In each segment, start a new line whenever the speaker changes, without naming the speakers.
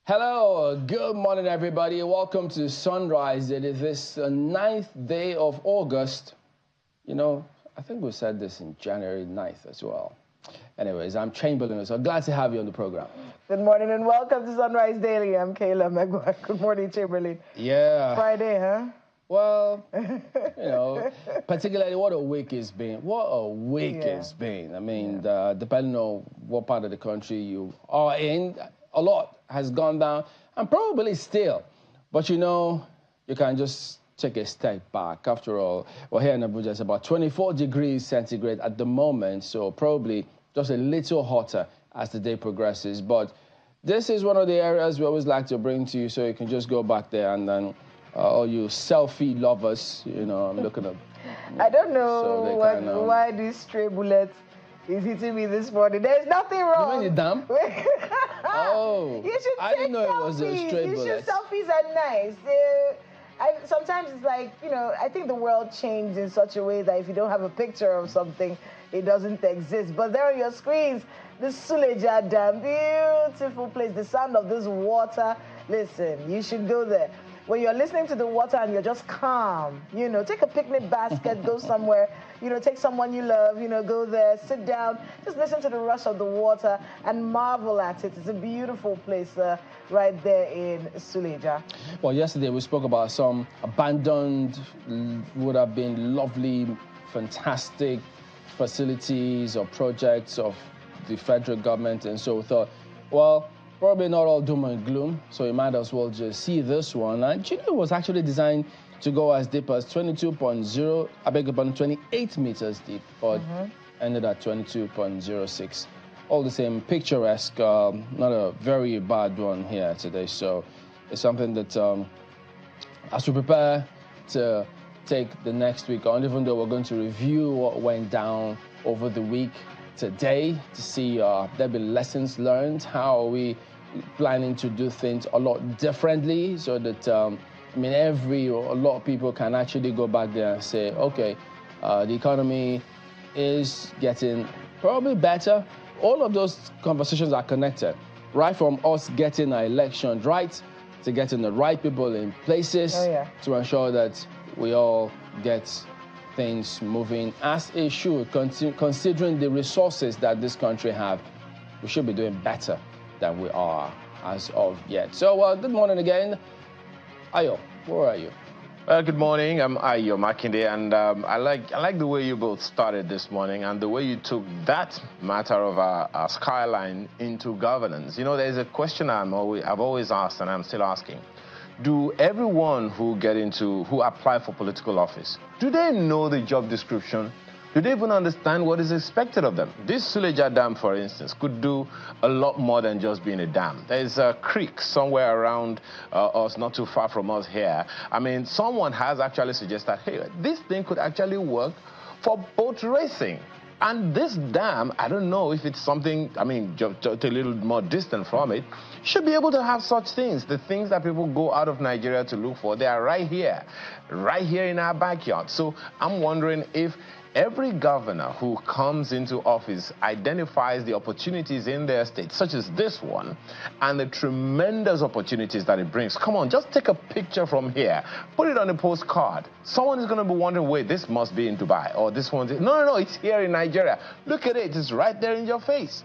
Hello, good morning, everybody. Welcome to Sunrise. It is this 9th day of August. You know, I think we said this in January 9th as well. Anyways, I'm Chamberlain, so glad to have you on the program.
Good morning and welcome to Sunrise Daily. I'm Kayla Megwa. Good morning, Chamberlain.
Yeah.
Friday, huh?
Well, particularly what a week it's been. What a week it's been. I mean, depending on what part of the country you are in, a lot has gone down, and probably still. But you know, you can just take a step back. After all, we're here in Abuja, it's about 24 degrees centigrade at the moment, so probably just a little hotter as the day progresses. But this is one of the areas we always like to bring to you, so you can just go back there and then all you selfie lovers, you know, I'm looking at.
I don't know why this stray bullet is hitting me this morning. There's nothing wrong.
You mean the dam? Oh,
you should
I didn't know
selfies.
It was a stray bullet.
Selfies are nice. Sometimes it's like, you know, I think the world changed in such a way that if you don't have a picture of something, it doesn't exist. But there on your screens, the Suleja Dam, beautiful place, the sound of this water. Listen, you should go there. When you're listening to the water and you're just calm, you know, take a picnic basket, go somewhere, you know, take someone you love, you know, go there, sit down, just listen to the rush of the water and marvel at it. It's a beautiful place right there in Suleja.
Well, yesterday we spoke about some abandoned, would have been lovely, fantastic facilities or projects of the federal government, and so we thought, well, probably not all doom and gloom, so you might as well just see this one. And you know, it was actually designed to go as deep as 22.0, I beg your pardon, 28 meters deep, but ended at 22.06. All the same, picturesque, not a very bad one here today. So it's something that as we prepare to take the next week on, even though we're going to review what went down over the week today to see there be lessons learned. How are we planning to do things a lot differently so that I mean, a lot of people can actually go back there and say, okay, the economy is getting probably better. All of those conversations are connected, right from us getting our elections right to getting the right people in places to ensure that we all get things moving as it should, considering the resources that this country have. We should be doing better than we are as of yet. So good morning again. Ayo, where are you?
Good morning, I'm Ayo Makinde, and I like the way you both started this morning and the way you took that matter of our skyline into governance. You know, there's a question I've always asked, and I'm still asking. Do everyone who apply for political office, do they know the job description? Do they even understand what is expected of them? This Suleja Dam, for instance, could do a lot more than just being a dam. There's a creek somewhere around us, not too far from us here. I mean, someone has actually suggested, hey, this thing could actually work for boat racing. And this dam, I don't know if it's something, I mean, just a little more distant from it, should be able to have such things. The things that people go out of Nigeria to look for, they are right here in our backyard. So I'm wondering if every governor who comes into office identifies the opportunities in their state, such as this one, and the tremendous opportunities that it brings. Come on, just take a picture from here. Put it on a postcard. Someone is going to be wondering, wait, this must be in Dubai, or this one's... No, it's here in Nigeria. Look at it. It's right there in your face.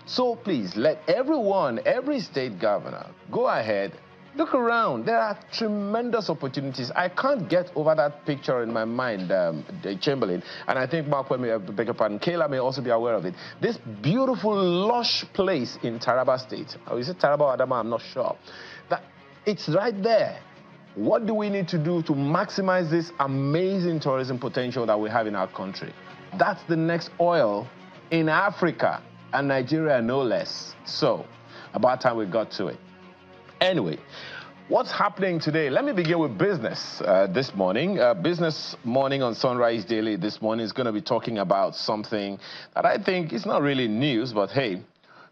So please, let every state governor, go ahead, look around. There are tremendous opportunities. I can't get over that picture in my mind, Chamberlain, and I think Mark, beg your pardon, Kayla may also be aware of it. This beautiful, lush place in Taraba State. Or is it Taraba or Adama? I'm not sure. It's right there. What do we need to do to maximize this amazing tourism potential that we have in our country? That's the next oil in Africa, and Nigeria no less. So, about time we got to it. Anyway, what's happening today? Let me begin with business this morning. Business Morning on Sunrise Daily this morning is going to be talking about something that I think is not really news, but hey,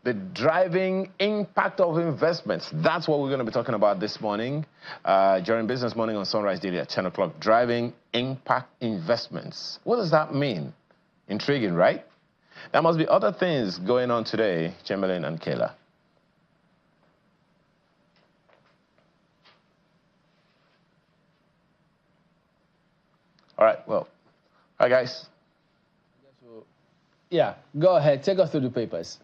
the driving impact of investments. That's what we're going to be talking about this morning during Business Morning on Sunrise Daily at 10 o'clock. Driving impact investments. What does that mean? Intriguing, right? There must be other things going on today, Chamberlain and Kayla. All right, well, all right, guys.
Yeah, go ahead. Take us through the papers.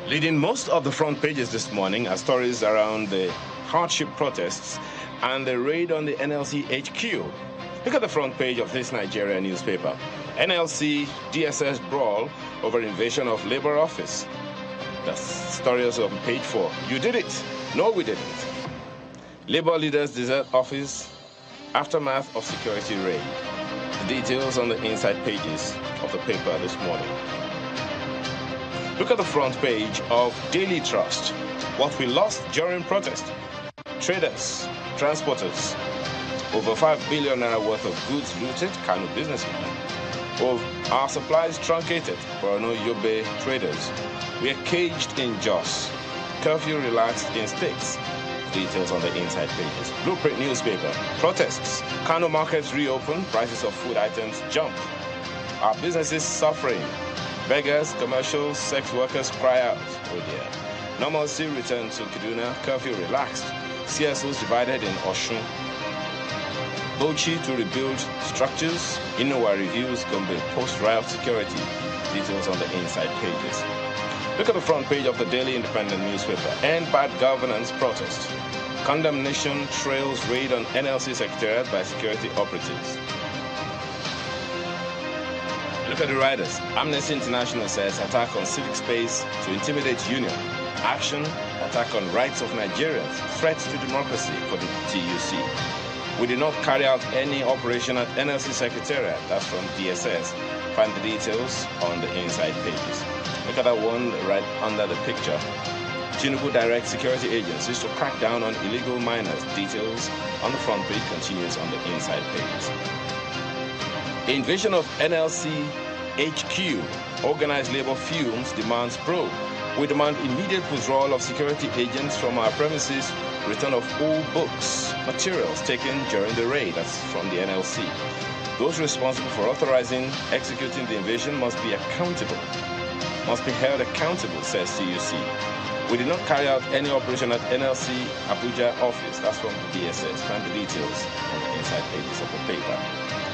Leading most of the front pages this morning are stories around the hardship protests and the raid on the NLC HQ. Look at the front page of this Nigeria newspaper. NLC DSS brawl over invasion of Labour office. The story is on page 4. You did it. No, we didn't. Labour leaders desert office, aftermath of security raid. The details on the inside pages of the paper this morning. Look at the front page of Daily Trust. What we lost during protest. Traders, transporters. Over 5 billion naira worth of goods looted, Kano businessmen. Our supplies truncated, Borno Yobe traders. We are caged in Jos. Curfew relaxed in states. Details on the inside pages. Blueprint newspaper. Protests. Kano markets reopen. Prices of food items jump. Our businesses suffering. Beggars, commercials, sex workers cry out. Oh dear. Normalcy returned to Kaduna. Curfew relaxed. CSOs divided in Oshun. Bauchi to rebuild structures. Inowa reviews Gombe post-riot security. Details on the inside pages. Look at the front page of the Daily Independent newspaper. End bad governance protest. Condemnation trails raid on NLC secretariat by security operatives. Look at the riders. Amnesty International says attack on civic space to intimidate union. Action, attack on rights of Nigerians. Threats to democracy for the TUC. We did not carry out any operation at NLC Secretariat. That's from DSS. Find the details on the inside pages. Look at that one right under the picture. Tinubu directs security agencies to crack down on illegal miners. Details on the front page continues on the inside pages. Invasion of NLC HQ. Organized labor fumes demands probe. We demand immediate withdrawal of security agents from our premises, return of old books, materials taken during the raid. That's from the NLC. Those responsible for authorizing, executing the invasion must be accountable. Must be held accountable, says CUC. We did not carry out any operation at NLC Abuja office. That's from the DSS. Find the details on the inside pages of the paper.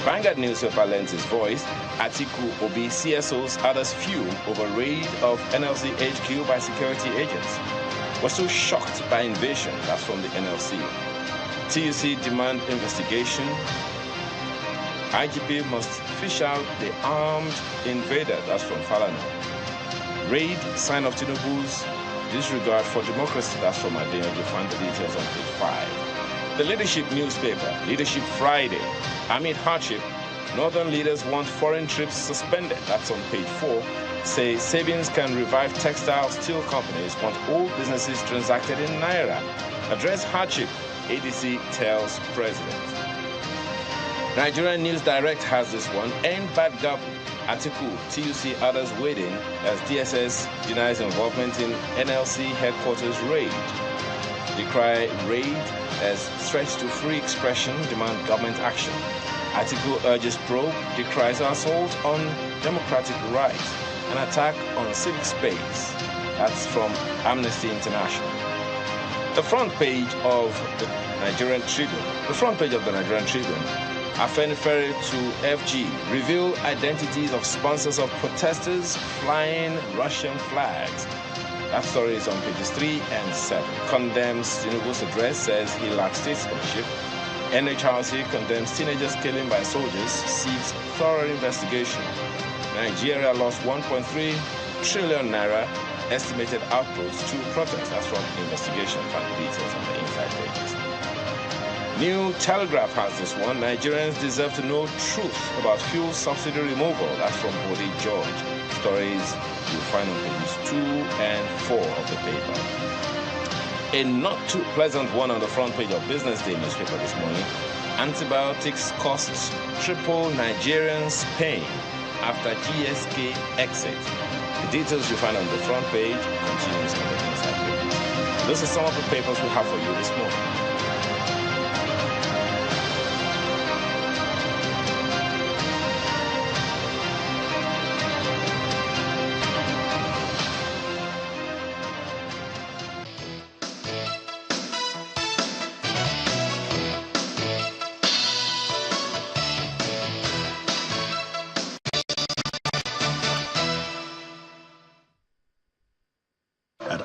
Vanguard newspaper lends his voice. Atiku, Obi, CSOs, others fume over raid of NLC HQ by security agents. We're so shocked by invasion. That's from the NLC. TUC demand investigation. IGP must fish out the armed invader. That's from Falana. Raid, sign of Tinubu's disregard for democracy. That's from Adena. You find the details on page 5. The Leadership newspaper, Leadership Friday. Amid hardship, Northern leaders want foreign trips suspended. That's on page 4. Say savings can revive textile steel companies, want all businesses transacted in Naira. Address hardship, ADC tells president. Nigerian News Direct has this one. End bad government. Atiku, TUC, others waiting as DSS denies involvement in NLC headquarters raid. Decry raid as threats to free expression, demand government action. Atiku urges probe, decries assault on democratic rights, an attack on civic space. That's from Amnesty International. The front page of the Nigerian Tribune. Afenifere to FG, reveal identities of sponsors of protesters flying Russian flags. That story is on pages 3 and 7. Condemns Tinubu's address, says he lacks statesmanship. NHRC condemns teenagers killing by soldiers, seeks thorough investigation. Nigeria lost 1.3 trillion naira estimated outputs to protest. That's from investigation. Find the details on the inside pages. New Telegraph has this one. Nigerians deserve to know truth about fuel subsidy removal. That's from Bode George. Stories you'll find on pages 2 and 4 of the paper. A not too pleasant one on the front page of Business Day newspaper this morning. Antibiotics costs triple Nigerians' pain after GSK exit. The details you find on the front page continues on the inside page. Those are some of the papers we have for you this morning.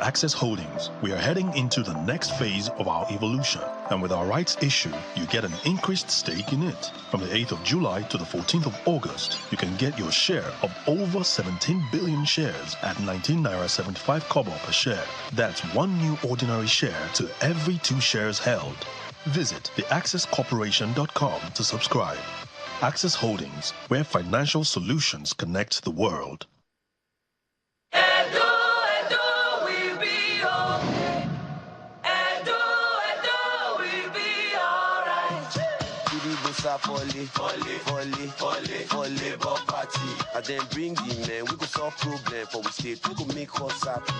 Access Holdings, we are heading into the next phase of our evolution. And with our rights issue, you get an increased stake in it. From the 8th of July to the 14th of August, you can get your share of over 17 billion shares at 19 naira 75 kobo per share. That's one new ordinary share to every 2 shares held. Visit theaccesscorporation.com to subscribe. Access Holdings, where financial solutions connect the world.
Labour Party. And then bring the men, we go solve problem for we state, we go make us happy.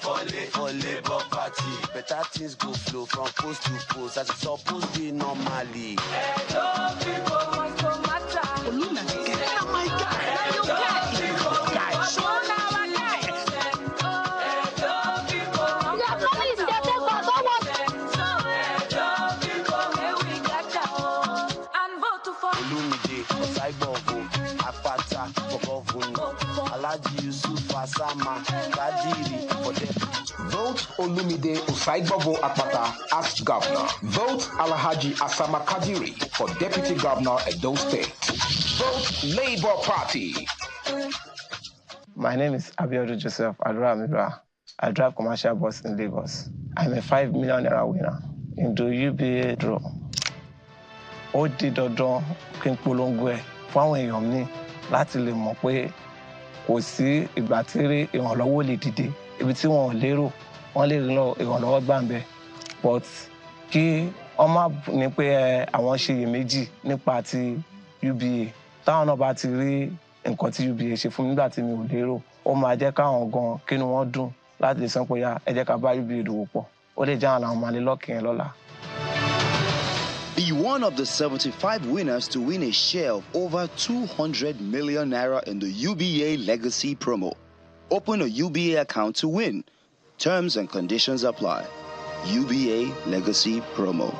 For Labour Party. Better things go flow from post to post as it's supposed to be normally. People want to matter. Oh my God.
Vote Olumide Usaigbavo Akpata as governor. Vote Alhaji Asama Kadiri for deputy governor Edo State. Vote Labour Party.
My name is Abiodun Joseph Adura. I drive commercial bus in Lagos. I'm a 5 million naira winner in the UBA draw. Ó di dandan kí n polongo ẹ̀ fún àwọn èèyàn mi láti lè mọ̀ pé kò sí ìgbà tí ìrànlọ́wọ́ lè dìde ibi tí wọ́n lérò wọ́n lè rí ìrànlọ́wọ́ gbà ń bẹ̀ but kí wọ́n má ní pé àwọn ṣiyèméjì nípa ti UBA táwọn náà bá ti rí nǹkan tí UBA ṣe fún mi nígbà tí mi ò lérò ó máa jẹ́ káwọn gan kínú wọn dùn láti lè sọ pé ẹ jẹ́ ká bá UBA dòwò pọ̀ ó lè jẹ́ àwọn àwọn máa lè lọ́kì yẹn lọ́la.
Be one of the 75 winners to win a share of over 200 million naira in the UBA Legacy promo. Open a UBA account to win. Terms and conditions apply. UBA Legacy promo.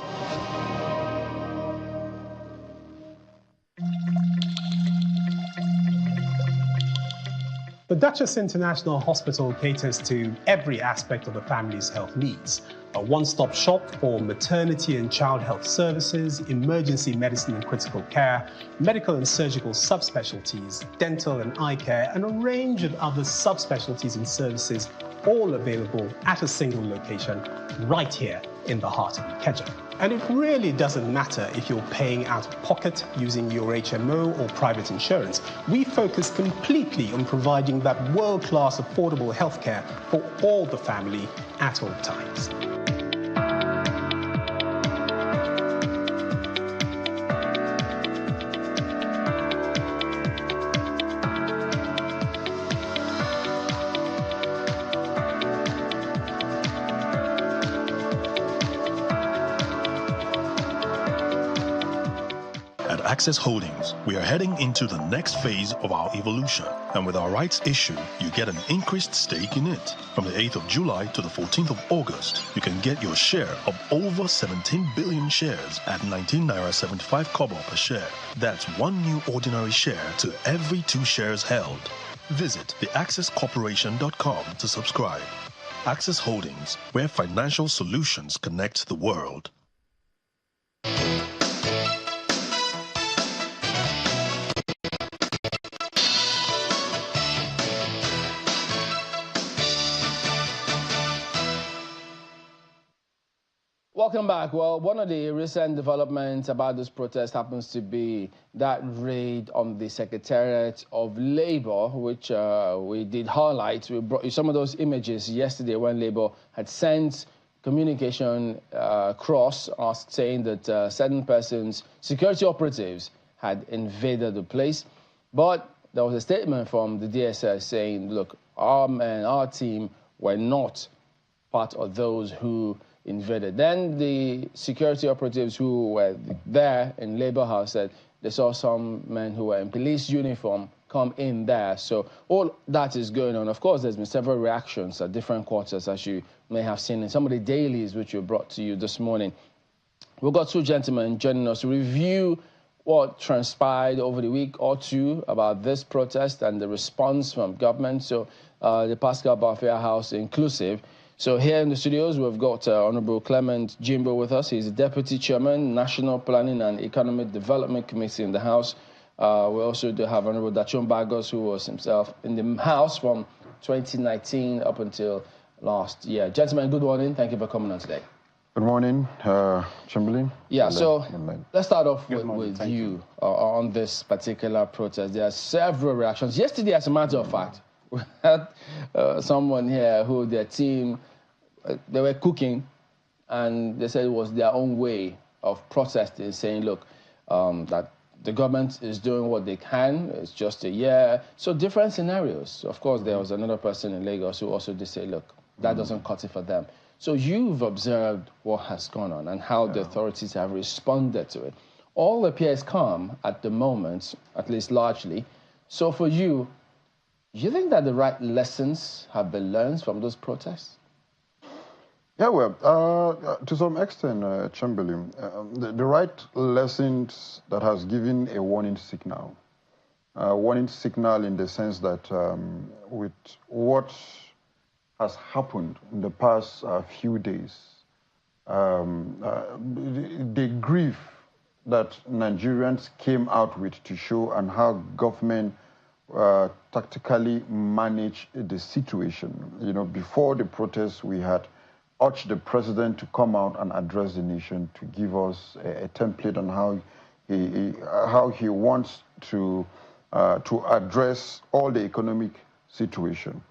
The Duchess International Hospital caters to every aspect of the family's health needs. A one-stop shop for maternity and child health services, emergency medicine and critical care, medical and surgical subspecialties, dental and eye care, and a range of other subspecialties and services, all available at a single location right here in the heart of Ikeja. And it really doesn't matter if you're paying out of pocket using your HMO or private insurance. We focus completely on providing that world-class affordable healthcare for all the family at all times.
Access Holdings, we are heading into the next phase of our evolution. And with our rights issue, you get an increased stake in it. From the 8th of July to the 14th of August, you can get your share of over 17 billion shares at 19 naira 75 kobo per share. That's one new ordinary share to every 2 shares held. Visit theaccesscorporation.com to subscribe. Access Holdings, where financial solutions connect the world.
Welcome back. Well, one of the recent developments about this protest happens to be that raid on the Secretariat of Labour, which we did highlight. We brought you some of those images yesterday when Labour had sent communication across saying that certain persons, security operatives, had invaded the place. But there was a statement from the DSS saying, look, our men, our team were not part of those who invaded. Then the security operatives who were there in Labour House said they saw some men who were in police uniform come in there. So all that is going on. Of course, there's been several reactions at different quarters, as you may have seen in some of the dailies which we brought to you this morning. We've got 2 gentlemen joining us to review what transpired over the week or two about this protest and the response from government. So the Pascal Bafia House inclusive. So here in the studios, we've got Honorable Clement Jimbo with us. He's the Deputy Chairman, National Planning and Economic Development Committee in the House. We also do have Honorable Dachon Bagos, who was himself in the House from 2019 up until last year. Gentlemen, good morning. Thank you for coming on today.
Good morning, Chamberlain.
Yeah, so let's start off with you on this particular protest. There are several reactions. Yesterday, as a matter of fact, we had someone here who their team, they were cooking, and they said it was their own way of protesting, saying, look, that the government is doing what they can. It's just a year. So different scenarios. Of course, there was another person in Lagos who also did say, look, that doesn't cut it for them. So you've observed what has gone on and how the authorities have responded to it. All appears calm at the moment, at least largely. So for you, do you think that the right lessons have been learned from those protests?
Yeah, well, to some extent, Chamberlain, the right lessons that has given a warning signal in the sense that with what has happened in the past few days, the grief that Nigerians came out with to show and how government tactically managed the situation. You know, before the protests, we had urged the president to come out and address the nation, to give us a template on how he wants to address all the economic situation.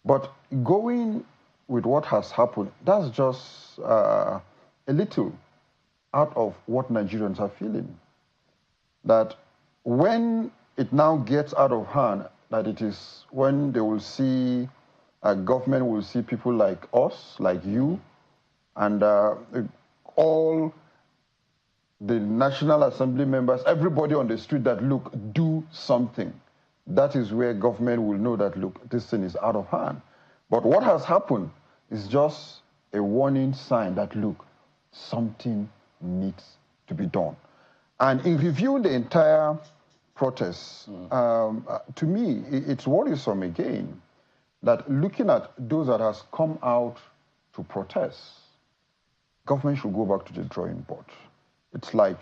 But going with what has happened, that's just a little out of what Nigerians are feeling. That when it now gets out of hand, that it is when they will see, government will see people like us, like you, and all the National Assembly members, everybody on the street that, look, do something. That is where government will know that, look, this thing is out of hand. But what has happened is just a warning sign that, look, something needs to be done. And in reviewing the entire protest, to me, it's worrisome again that looking at those that has come out to protest, government should go back to the drawing board. It's like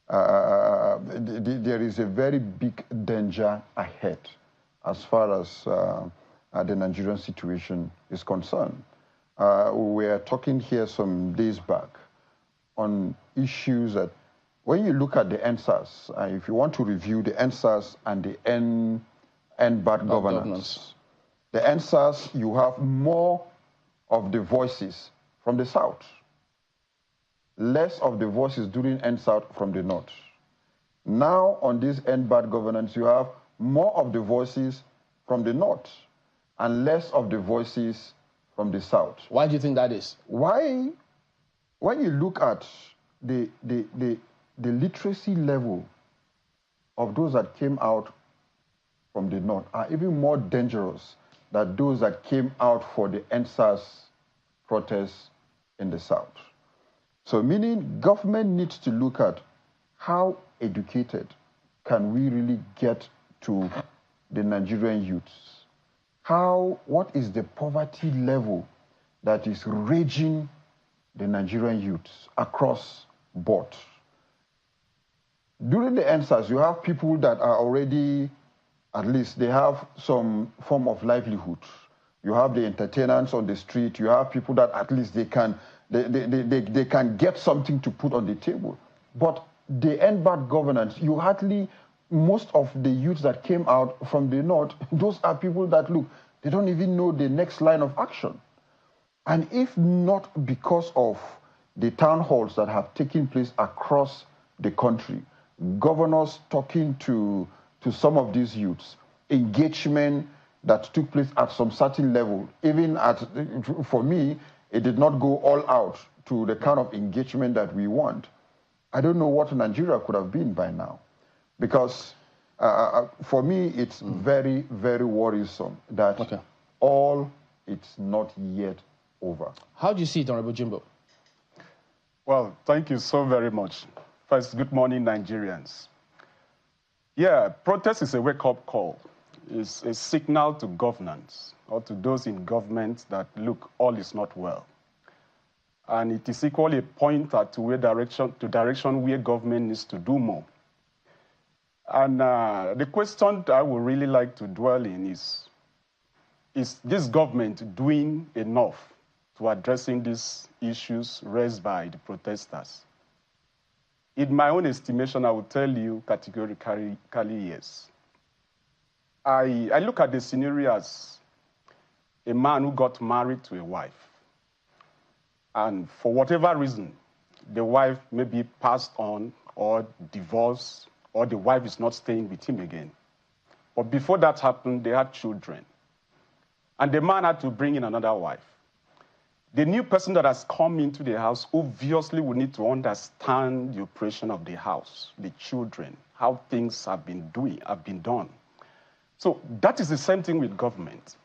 there is a very big danger ahead as far as the Nigerian situation is concerned. We were talking here some days back on issues that when you look at the NSAS, if you want to review the NSAS and the N bad governance, the NSAS, you have more of the voices from the South, less of the voices during NSAS from the North. Now on this N bad governance, you have more of the voices from the North and less of the voices from the South.
Why do you think that is?
Why, when you look at the literacy level of those that came out from the North are even more dangerous than those that came out for the NSAS protests in the South. So meaning government needs to look at how educated can we really get to the Nigerian youths? What is the poverty level that is raging the Nigerian youths across board? During the NSAS, you have people that are already, at least they have some form of livelihood. You have the entertainers on the street. You have people that at least they can get something to put on the table. But the end bad governance, you hardly, most of the youths that came out from the North, those are people that, look, they don't even know the next line of action. And if not because of the town halls that have taken place across the country, governors talking to some of these youths, engagement that took place at some certain level, even for me, it did not go all out to the kind of engagement that we want. I don't know what Nigeria could have been by now. Because for me, it's very, very worrisome that all it's not yet over.
How do you see it, Honorable Jimbo?
Well, thank you so very much. First, good morning, Nigerians. Yeah, protest is a wake-up call. It's a signal to governance or to those in government that, look, all is not well. And it is equally a pointer to direction where government needs to do more. And the question I would really like to dwell in is this government doing enough to addressing these issues raised by the protesters? In my own estimation, I would tell you categorically yes. I look at the scenario as a man who got married to a wife. And for whatever reason, the wife maybe passed on or divorced, or the wife is not staying with him again. But before that happened, they had children. And the man had to bring in another wife. The new person that has come into the house obviously will need to understand the operation of the house, the children, how things have been done. So that is the same thing with government.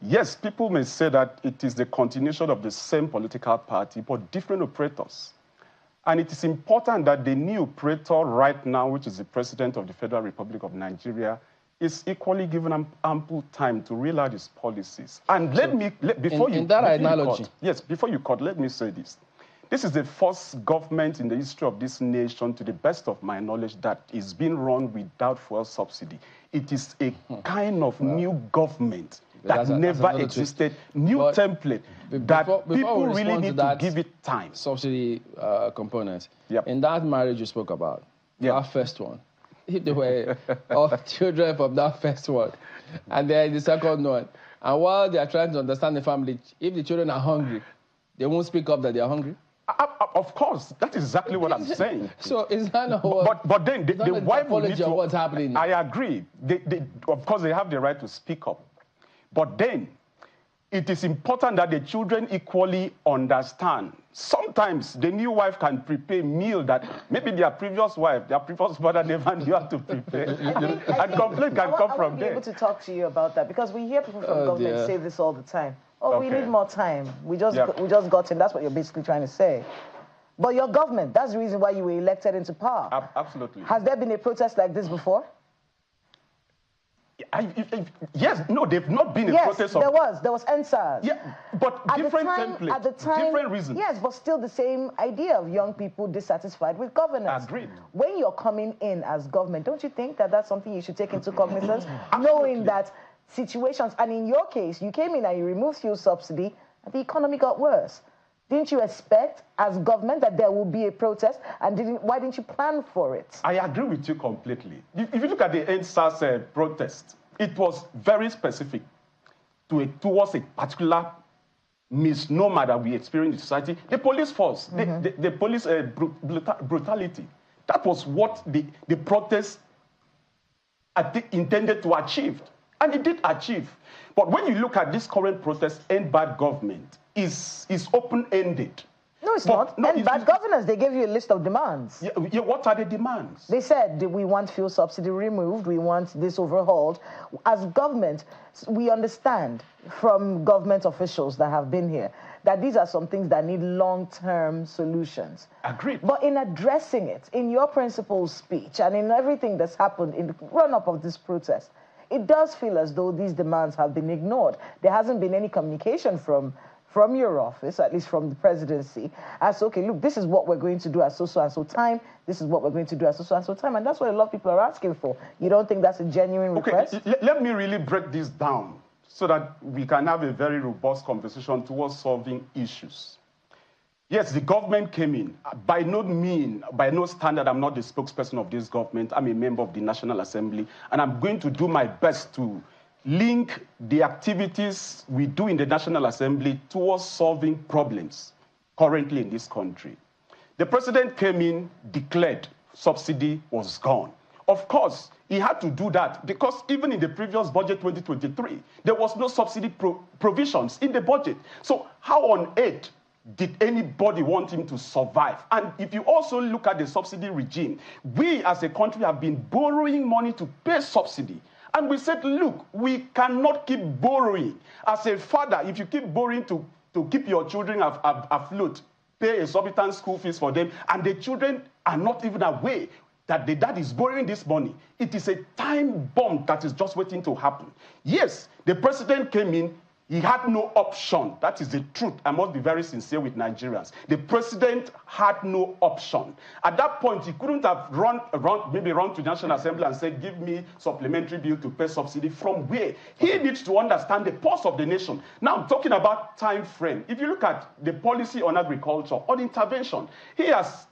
Yes, people may say that it is the continuation of the same political party, but different operators. And it is important that the new operator right now, which is the President of the Federal Republic of Nigeria, is equally given ample time to real out his policies. And before you cut, let me say this. This is the first government in the history of this nation, to the best of my knowledge, that is being run without fuel subsidy. It is a kind of new government that never existed, new template that people really need to give it time.
Subsidy component. Yep. In that marriage you spoke about, that first one, if there were children from that first one, and then the second one, and while they are trying to understand the family, if the children are hungry, they won't speak up that they are hungry?
Of course, that is exactly what I'm saying.
So is that not
but then the wife will need to...
what's happening?
I agree. Of course, they have the right to speak up. But then, it is important that the children equally understand. Sometimes the new wife can prepare a meal that maybe their previous wife, their previous mother never knew how to prepare. And complaint can come from there.
I want to be able to talk to you about that, because we hear people from government say this all the time. Oh, we need more time. We just got in. That's what you're basically trying to say. But your government, that's the reason why you were elected into power.
Absolutely.
Has there been a protest like this before?
Yes, no, they've not been a protest.
There was NSAS.
Yeah, but different templates,
at the time,
different reasons.
Yes, but still the same idea of young people dissatisfied with governance.
Agreed.
When you're coming in as government, don't you think that that's something you should take into cognizance? Knowing that situations, and in your case, you came in and you removed fuel subsidy, and the economy got worse. Didn't you expect, as government, that there would be a protest, and why didn't you plan for it?
I agree with you completely. If you look at the NSAS protest, it was very specific towards a particular misnomer that we experience in society. The police force, the police brutality. That was what the protest intended to achieve. And it did achieve. But when you look at this current protest, End Bad Government is open-ended.
No, it's not. End bad governance. They gave you a list of demands.
Yeah, what are the demands?
They said we want fuel subsidy removed. We want this overhauled. As government, we understand from government officials that have been here that these are some things that need long-term solutions.
Agreed.
But in addressing it, in your principal speech and in everything that's happened in the run-up of this protest, it does feel as though these demands have been ignored. There hasn't been any communication from your office, at least from the presidency, as, okay, look, this is what we're going to do at so-and-so time, this is what we're going to do at so-and-so time, and that's what a lot of people are asking for. You don't think that's a genuine request?
Okay, let me really break this down so that we can have a very robust conversation towards solving issues. Yes, the government came in. By no standard, I'm not the spokesperson of this government. I'm a member of the National Assembly, and I'm going to do my best to link the activities we do in the National Assembly towards solving problems currently in this country. The president came in, declared subsidy was gone. Of course, he had to do that because even in the previous budget 2023, there was no subsidy provisions in the budget. So how on earth did anybody want him to survive? And if you also look at the subsidy regime, we as a country have been borrowing money to pay subsidy. And we said, look, we cannot keep borrowing. As a father, if you keep borrowing to keep your children afloat, pay exorbitant school fees for them, and the children are not even aware that the dad is borrowing this money. It is a time bomb that is just waiting to happen. Yes, the president came in. He had no option. That is the truth. I must be very sincere with Nigerians. The president had no option. At that point, he couldn't have run to the National Assembly and said, give me supplementary bill to pay subsidy. From where? He needs to understand the pulse of the nation. Now, I'm talking about time frame. If you look at the policy on agriculture, on intervention, he has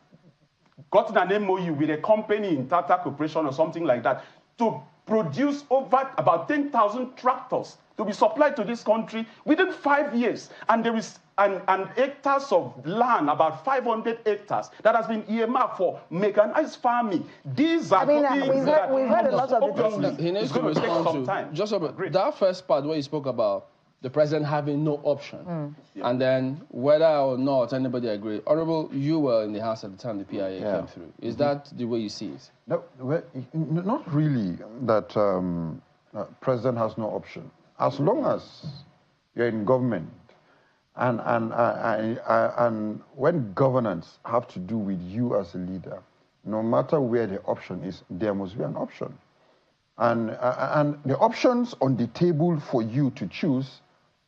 gotten an MOU with a company in Tata Corporation or something like that to produce over about 10,000 tractors to be supplied to this country within 5 years. And there is an hectares of land, about 500 hectares, that has been earmarked for mechanized farming. These are
we've heard a lot of the things.
He needs to respond to just about that first part where you spoke about the president having no option, and then whether or not anybody agreed. Honorable, you were in the House at the time the PIA came through. Is that the way you see it?
No, well, not really that president has no option. As long as you're in government, and when governance have to do with you as a leader, no matter where the option is, there must be an option. And the options on the table for you to choose,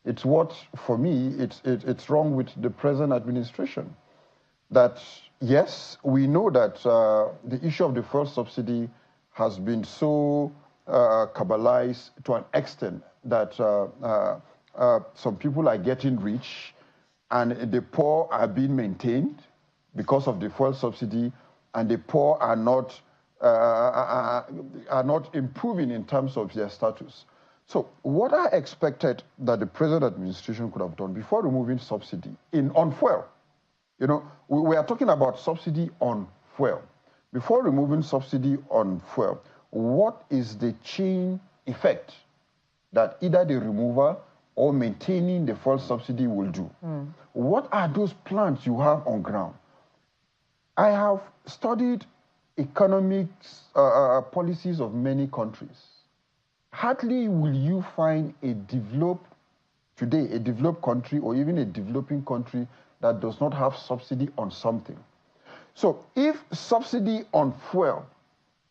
it's what, for me, it's wrong with the present administration. That, yes, we know that the issue of the fuel subsidy has been so cabalized to an extent that some people are getting rich and the poor are being maintained because of the fuel subsidy, and the poor are not improving in terms of their status. So what I expected that the present administration could have done before removing subsidy on fuel, you know, we are talking about subsidy on fuel. Before removing subsidy on fuel, what is the chain effect that either the removal or maintaining the fuel subsidy will do? What are those plans you have on ground? I have studied economics policies of many countries. Hardly will you find a developed country or even a developing country that does not have subsidy on something. So if subsidy on fuel,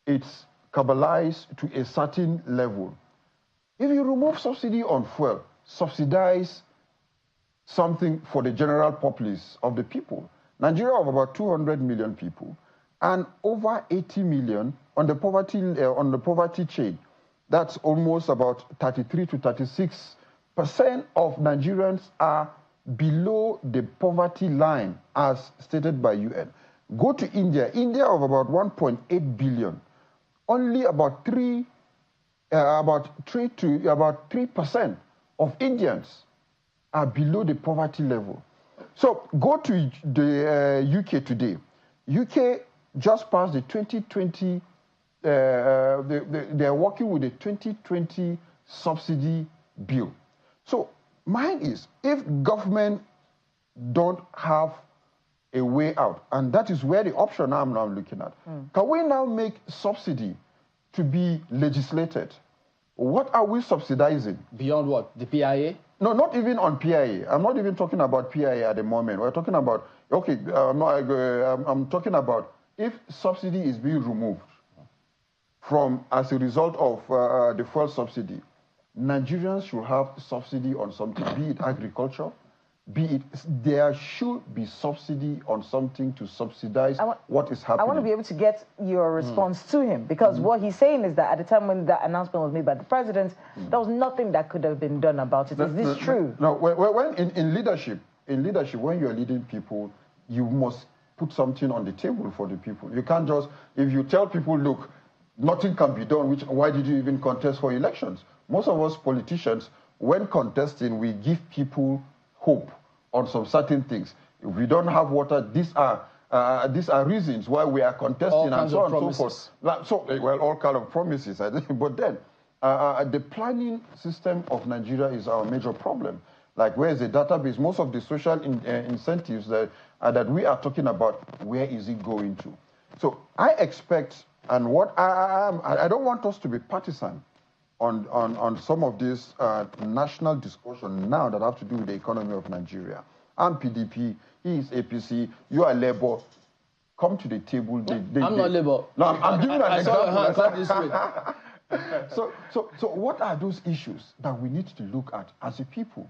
it's cabalized to a certain level, if you remove subsidy on fuel, subsidize something for the general populace of the people. Nigeria of about 200 million people, and over 80 million on the poverty chain. That's almost about 33 to 36% of Nigerians are below the poverty line as stated by UN. Go to India. India of about 1.8 billion. Only about 3% of Indians are below the poverty level. So go to the UK today. UK just passed the 2020, they're working with the 2020 subsidy bill. So mine is, if government don't have a way out, and that is where the option I'm now looking at, can we now make subsidy to be legislated? What are we subsidizing?
Beyond what? The PIA?
No, not even on PIA. I'm not even talking about PIA at the moment. We're talking about, okay, I'm talking about if subsidy is being removed as a result of the fuel subsidy, Nigerians should have subsidy on something, be it agriculture, there should be subsidy on something to subsidize what is happening.
I want to be able to get your response to him, because what he's saying is that at the time when that announcement was made by the president, there was nothing that could have been done about it. Is this true?
No, when in leadership, when you're leading people, you must put something on the table for the people. You can't just, if you tell people, look, nothing can be done, why did you even contest for elections? Most of us politicians, when contesting, we give people hope on some certain things. If we don't have water, these are reasons why we are contesting and so on and so forth. Well, all kind of promises, I think. But then, the planning system of Nigeria is our major problem. Like, where is the database? Most of the social incentives that we are talking about, where is it going to? So I expect, and what I don't want us to be partisan on some of this national discussion now that have to do with the economy of Nigeria. I'm PDP, he is APC, you are Labour. come to the table.
I'm not Labour.
No, I'm giving an example.
Saw your hand this way.
So what are those issues that we need to look at as a people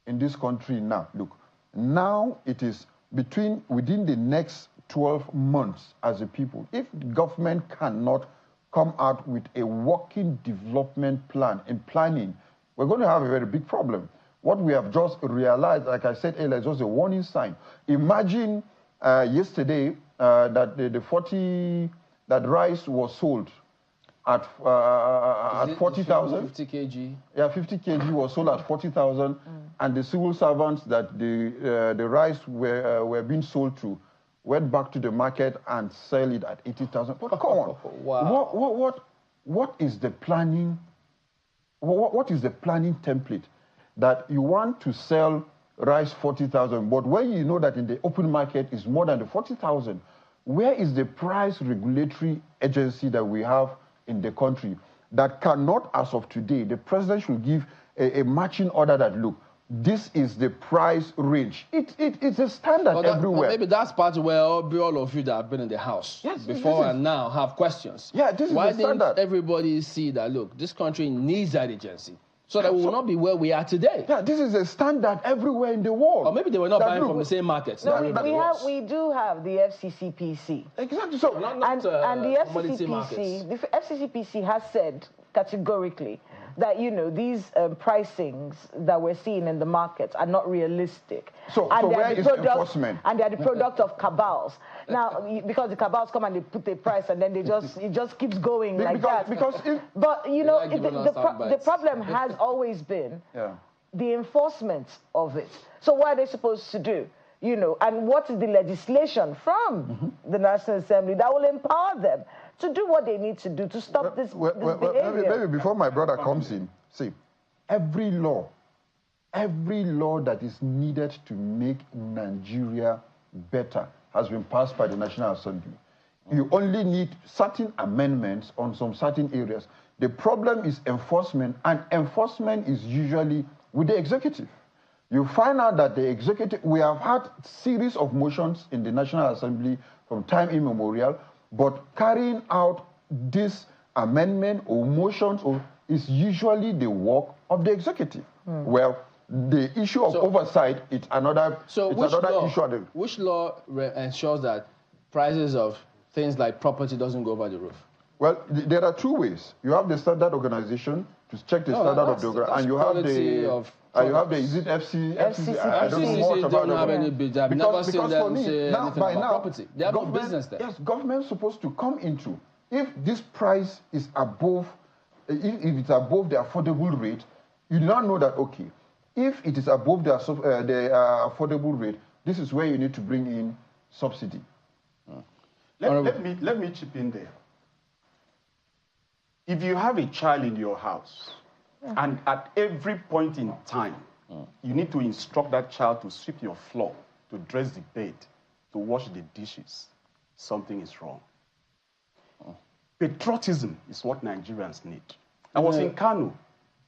in this country now? Look, now it is within the next 12 months as a people. If government cannot come out with a working development plan and planning, we're going to have a very big problem. What we have just realized, like I said earlier, is just a warning sign. Imagine yesterday that that rice was sold at 40,000.
50 kg.
Yeah, 50 kg was sold at 40,000, and the civil servants that the rice were being sold to went back to the market and sell it at 80,000. But come on,
wow.
What is the planning? What is the planning template that you want to sell rice 40,000, but when you know that in the open market is more than the 40,000, where is the price regulatory agency that we have in the country that cannot, as of today, the president should give a matching order that, look, this is the price range. It's a standard everywhere.
Maybe that's part where all of you that have been in the house before and now have questions.
Yeah, this is
Why
the standard.
didn't everybody see that, look, this country needs that agency so that we will not be where we are today?
Yeah, this is a standard everywhere in the world.
Or maybe they were not buying from the same markets.
No, we do have the FCCPC.
Exactly. So,
and the FCCPC has said categorically that, you know, these pricings that we're seeing in the markets are not realistic.
So where is enforcement?
And they're the product of cabals. Now, because the cabals come and they put a price and then it just keeps going that. But, you know, the problem has always been the enforcement of it. So what are they supposed to do? You know, and what is the legislation from the National Assembly that will empower them to do what they need to do to stop this behavior?
Maybe before my brother comes in, see, every law that is needed to make Nigeria better has been passed by the National Assembly. You only need certain amendments on some certain areas. The problem is enforcement, and enforcement is usually with the executive. You find out that the executive, we have had series of motions in the National Assembly from time immemorial, but carrying out this amendment or motions is usually the work of the executive. Well, the issue of oversight is another, issue.
Which law ensures that prices of things like property doesn't go over the roof?
Well, there are two ways. You have the standard organization to check the standard of the organization, and you have the is it FCCPC? I don't know much about
don't have any bid. I've never seen them say anything about property. They have no business there.
Yes, government's supposed to come into. If this price is above, if it's above the affordable rate, you now know that, okay, if it is above the affordable rate, this is where you need to bring in subsidy.
Let me chip in there. If you have a child in your house, and at every point in time, you need to instruct that child to sweep your floor, to dress the bed, to wash the dishes, something is wrong. Patriotism is what Nigerians need. I was in Kano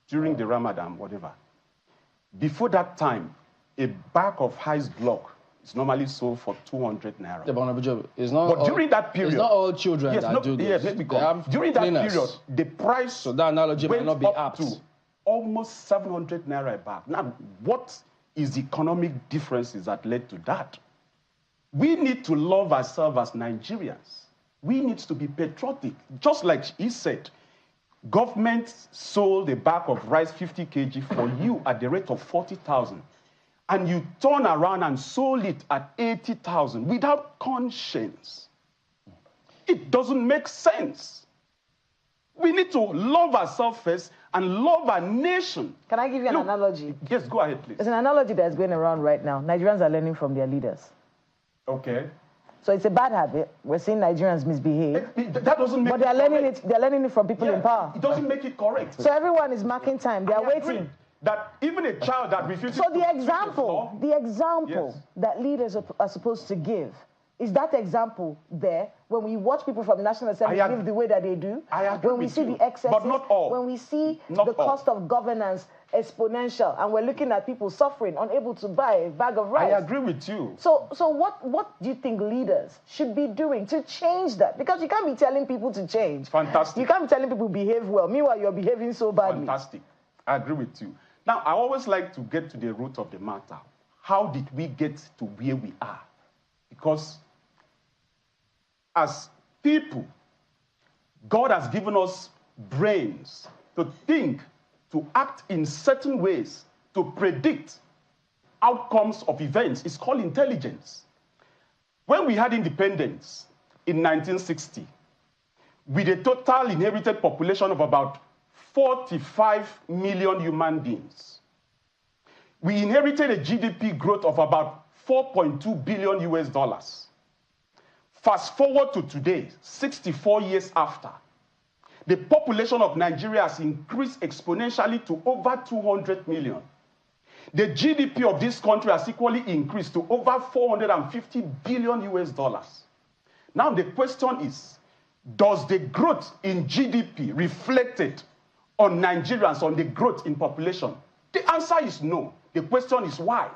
during the Ramadan, whatever. Before that time, a bag of ice block is normally sold for 200 naira.
But
during that period,
it's not all children that do this.
During that period, the price
so that analogy
went
might not be
up
apt.
to almost 700 naira a bag. Now, what is the economic differences that led to that? We need to love ourselves as Nigerians. We need to be patriotic. Just like he said, government sold a bag of rice 50 kg for you at the rate of 40,000. And you turn around and sold it at 80,000 without conscience. It doesn't make sense. We need to love ourselves first and love our nation.
Can I give you an analogy?
Yes, go ahead, please.
There's an analogy that's going around right now. Nigerians are learning from their leaders.
Okay.
So it's a bad habit. We're seeing Nigerians misbehave.
That doesn't make
but they're learning it from people in power.
It doesn't make it correct.
So everyone is marking time. They are waiting.
That even a child that refuses
so the example that leaders are supposed to give, is that example there when we watch people from the National Assembly live the way that they do? When we see the excesses,
but not all.
When we see the cost of governance exponential, and we're looking at people suffering, unable to buy a bag of rice.
I agree with you.
So what do you think leaders should be doing to change that? Because you can't be telling people to change.
Fantastic.
You can't be telling people behave well. Meanwhile, you're behaving so badly.
Fantastic. I agree with you. Now, I always like to get to the root of the matter. How did we get to where we are? Because as people, God has given us brains to think, to act in certain ways, to predict outcomes of events. It's called intelligence. When we had independence in 1960, with a total inherited population of about 45 million human beings, we inherited a GDP growth of about $4.2 billion US. Fast forward to today, 64 years after, the population of Nigeria has increased exponentially to over 200 million. The GDP of this country has equally increased to over 450 billion US. Now the question is, does the growth in GDP reflected on Nigerians, on the growth in population? The answer is no. The question is why?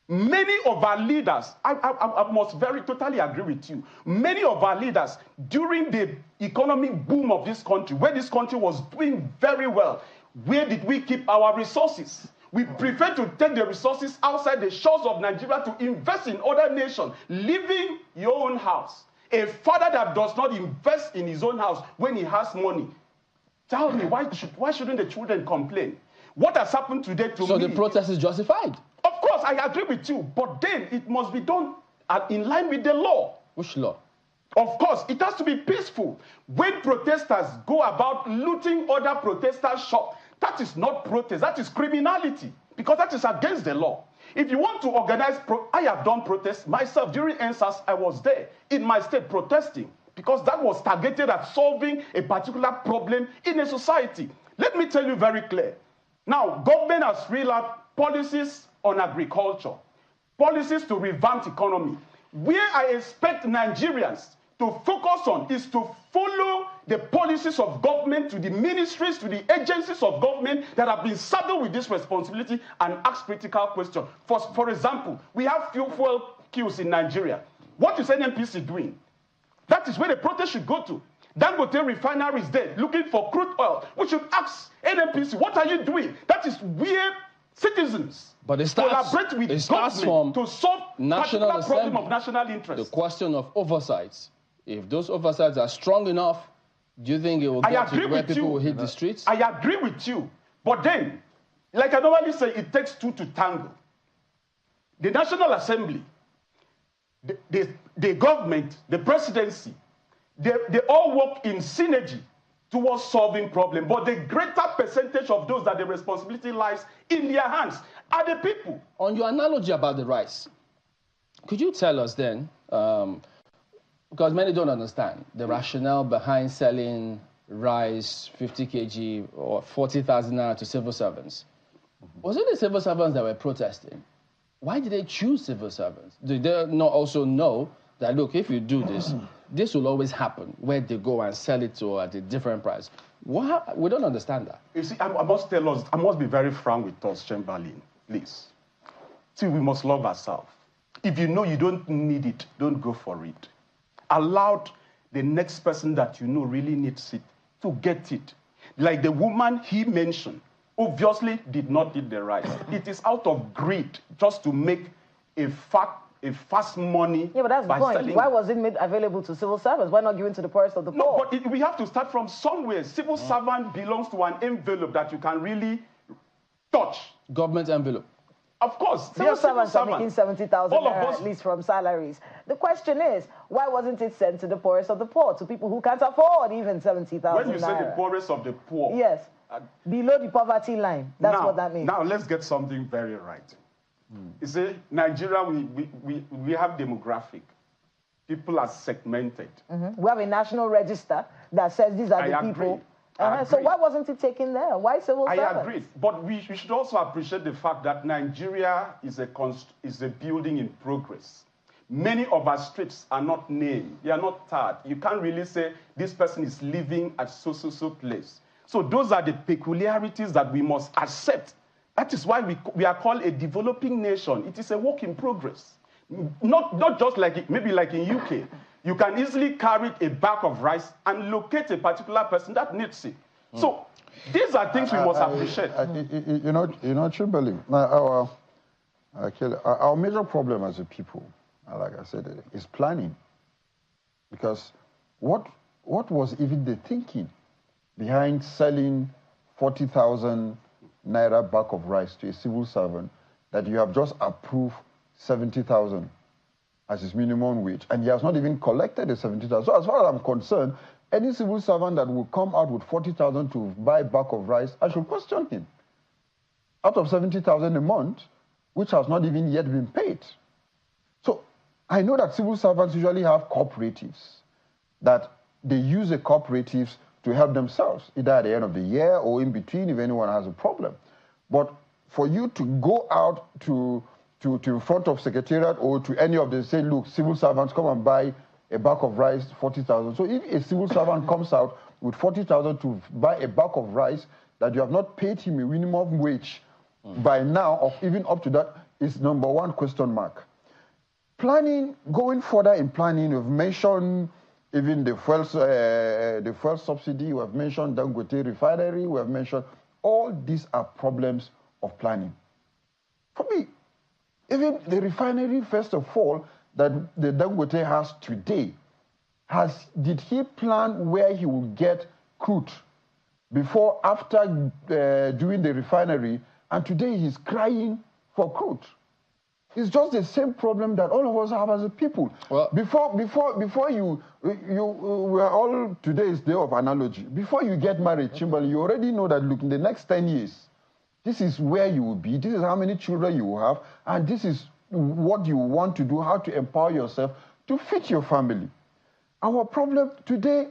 Many of our leaders, I must totally agree with you. Many of our leaders, during the economic boom of this country, where this country was doing very well, where did we keep our resources? We prefer to take the resources outside the shores of Nigeria to invest in other nations, leaving your own house. A father that does not invest in his own house when he has money, tell me, why shouldn't the children complain? What has happened today to me...
So the protest is justified?
Of course, I agree with you, but then it must be done in line with the law.
Which law?
Of course, it has to be peaceful. When protesters go about looting other protesters' shops, that is not protest, that is criminality, because that is against the law. If you want to organize, I have done protests myself. During NSAS, I was there in my state protesting, because that was targeted at solving a particular problem in a society. Let me tell you very clear. Now, government has rolled out policies on agriculture, policies to revamp economy. Where I expect Nigerians to focus on is to follow the policies of government, to the ministries, to the agencies of government that have been saddled with this responsibility, and ask critical questions. For example, we have fuel queues in Nigeria. What is NNPC doing? That is where the protest should go to. Dangote refinery is there looking for crude oil. We should ask NNPC, what are you doing? That is where citizens collaborate with government to solve particular problem of national interest.
The question of oversights. If those oversights are strong enough, do you think it will get to where people will hit the streets?
I agree with you. But then, like I normally say, it takes two to tango. The National Assembly, the government, the presidency, they all work in synergy towards solving problems. But the greater percentage of those that the responsibility lies in their hands are the people.
On your analogy about the rice, could you tell us then, because many don't understand, the rationale behind selling rice 50 kg or 40,000 naira to civil servants? Was it the civil servants that were protesting? Why did they choose civil servants? Did they not also know that, look, if you do this, this will always happen, where they go and sell it to at a different price? What? We don't understand that.
You see, I must be very frank with us, Chamberlain, please. See, we must love ourselves. If you know you don't need it, don't go for it. Allow the next person that you know really needs it to get it. Like the woman he mentioned, obviously did not need the rice. It is out of greed just to make a fast money.
Yeah, but that's the point. Why was it made available to civil servants? Why not given to the poorest of the poor?
No, but we have to start from somewhere. Civil servant belongs to an envelope that you can really touch.
Government envelope.
Of course.
Civil servants are making 70,000 at least from salaries. The question is, why wasn't it sent to the poorest of the poor, to people who can't afford even 70,000
When you say the poorest of the poor.
Yes. Below the poverty line. That's what that means.
Now, let's get something very right. You see, Nigeria, we have demographic. People are segmented.
We have a national register that says these are the people. So why wasn't it taken there? Why civil servants?
I agree. But we should also appreciate the fact that Nigeria is a building in progress. Many of our streets are not named. They are not tagged. You can't really say this person is living at so place. So those are the peculiarities that we must accept. That is why we are called a developing nation. It is a work in progress. Not just like, maybe like in UK. You can easily carry a bag of rice and locate a particular person that needs it. So these are things we must appreciate.
You know, Chamberlain, our major problem as a people, like I said, is planning. Because what was even the thinking behind selling 40,000 naira bag of rice to a civil servant that you have just approved 70,000 as his minimum wage, and he has not even collected the 70,000. So as far as I'm concerned, any civil servant that will come out with 40,000 to buy a bag of rice, I should question him. Out of 70,000 a month, which has not even yet been paid. So I know that civil servants usually have cooperatives, that they use the cooperatives to help themselves, either at the end of the year or in between if anyone has a problem. But for you to go out to in front of Secretariat or to any of them, say, look, civil servants, come and buy a bag of rice, 40,000. So if a civil servant comes out with 40,000 to buy a bag of rice that you have not paid him a minimum wage by now, or even up to that, is number one question mark. Planning, going further in planning, we've mentioned even the fuel subsidy, we have mentioned Dangote refinery, we have mentioned, all these are problems of planning. For me, even the refinery, first of all, that the Dangote has today, did he plan where he will get crude before, after doing the refinery, and today he's crying for crude? It's just the same problem that all of us have as a people. Well, before you we are all, today is day of analogy. Before you get married, Chimbali, you already know that, look, in the next 10 years, this is where you will be, this is how many children you will have, and this is what you want to do, how to empower yourself to fit your family. Our problem today,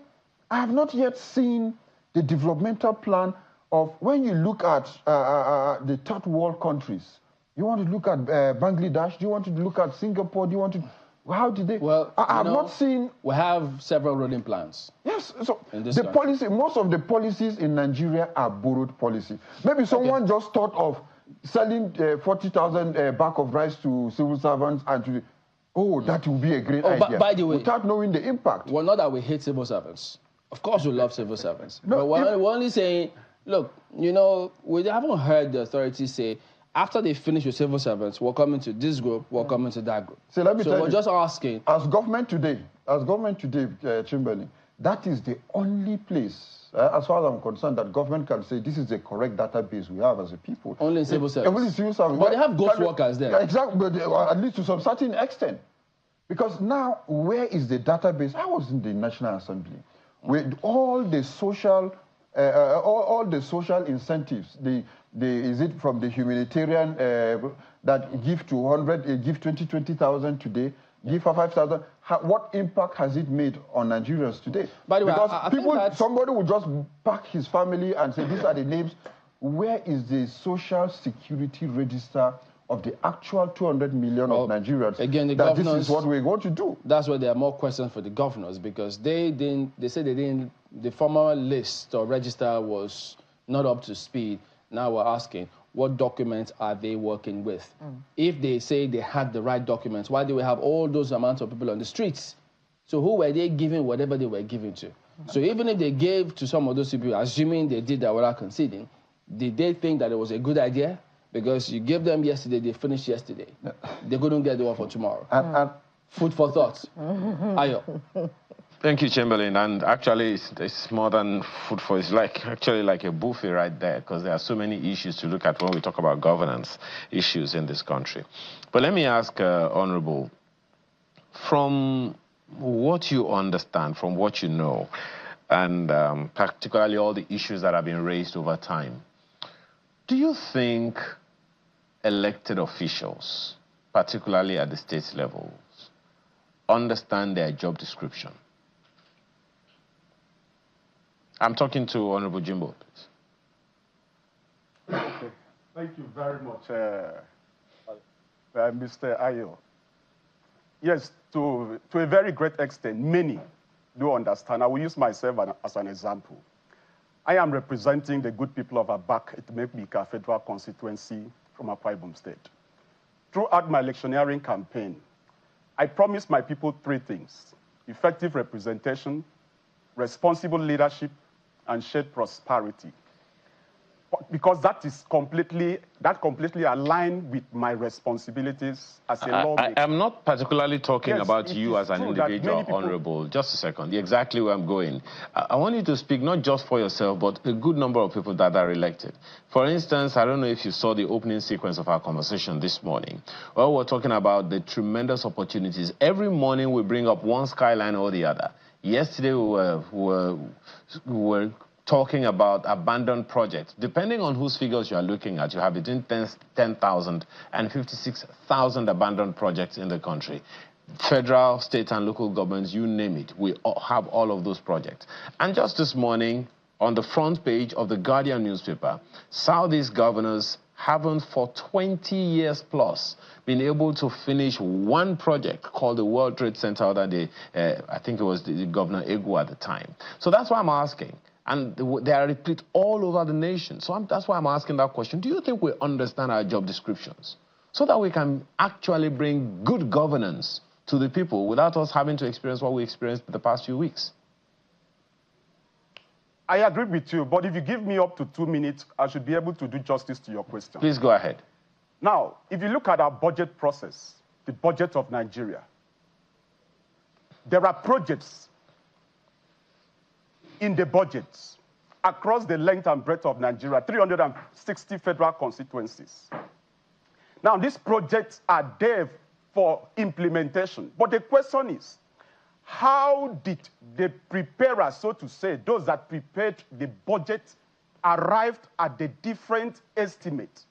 I have not yet seen the developmental plan of, when you look at the third world countries, you want to look at Bangladesh, do you want to look at Singapore, do you want to, how did they? Well, I have not seen.
We have several rolling plans.
Yes, so the policy, most of the policies in Nigeria are borrowed policy. Maybe someone just thought of selling 40,000 bag of rice to civil servants and to, that would be a great idea. By the way, without knowing the impact.
Well, not that we hate civil servants. Of course we love civil servants. No, but we're only saying, look, you know, we haven't heard the authorities say, after they finish with civil servants, we're coming to this group, we're coming to that group.
So let me tell you,
we're just asking.
As government today, Chamberlain, that is the only place, as far as I'm concerned, that government can say this is the correct database we have as a people.
Only in civil service.
Only civil service.
But they have ghost workers there.
Exactly, but at least to some certain extent. Because now, where is the database? I was in the National Assembly with all the social, all the social incentives. Is it from the humanitarian that give 200, give 20,000 today, give for 5,000? What impact has it made on Nigerians today? By the way, because somebody would just pack his family and say, these are the names. Where is the social security register of the actual 200 million of Nigerians? Again, this is what we're going to do.
That's why there are more questions for the governors, because they said the former list or register was not up to speed. Now we're asking, what documents are they working with? If they say they had the right documents, why do we have all those amounts of people on the streets? So who were they giving whatever they were giving to? So even if they gave to some of those people, assuming they did that without conceding, did they think that it was a good idea? Because you gave them yesterday, they finished yesterday. They couldn't get the one for tomorrow. Food for thought. Ayo.
Thank you, Chamberlain. And actually, it's more than food for, it's actually like a buffet right there, because there are so many issues to look at when we talk about governance issues in this country. But let me ask, Honorable, from what you understand, from what you know, and particularly all the issues that have been raised over time, do you think elected officials, particularly at the state levels, understand their job description? I'm talking to Honorable Jimbo, please.
Okay. Thank you very much, Mr. Ayo. Yes, to a very great extent, many do understand. I will use myself as an example. I am representing the good people of Abak, Etmebika Federal Constituency from Akwa Ibom State. Throughout my electioneering campaign, I promised my people 3 things: effective representation, responsible leadership, and shared prosperity. Because that completely aligned with my responsibilities as a lawmaker.
I am not particularly talking about you as an individual,
people...
Honorable. Just a second. Exactly where I'm going. I want you to speak not just for yourself, but a good number of people that are elected. For instance, I don't know if you saw the opening sequence of our conversation this morning. Well, we're talking about the tremendous opportunities. Every morning we bring up one skyline or the other. Yesterday we were talking about abandoned projects. Depending on whose figures you are looking at, you have between 10,000 and 56,000 abandoned projects in the country. Federal, state, and local governments, you name it, we have all of those projects. And just this morning, on the front page of the Guardian newspaper, Southeast governors haven't for 20 years plus been able to finish one project called the World Trade Center other day. I think it was the Governor Egu at the time. So that's why I'm asking. And they are replete all over the nation. So that's why I'm asking that question. Do you think we understand our job descriptions so that we can actually bring good governance to the people without us having to experience what we experienced in the past few weeks?
I agree with you, but if you give me up to 2 minutes, I should be able to do justice to your question.
Please go ahead.
Now, if you look at our budget process, the budget of Nigeria, there are projects in the budgets across the length and breadth of Nigeria, 360 federal constituencies. Now, these projects are there for implementation. But the question is, how did the preparers, so to say, those that prepared the budget, arrived at the different estimates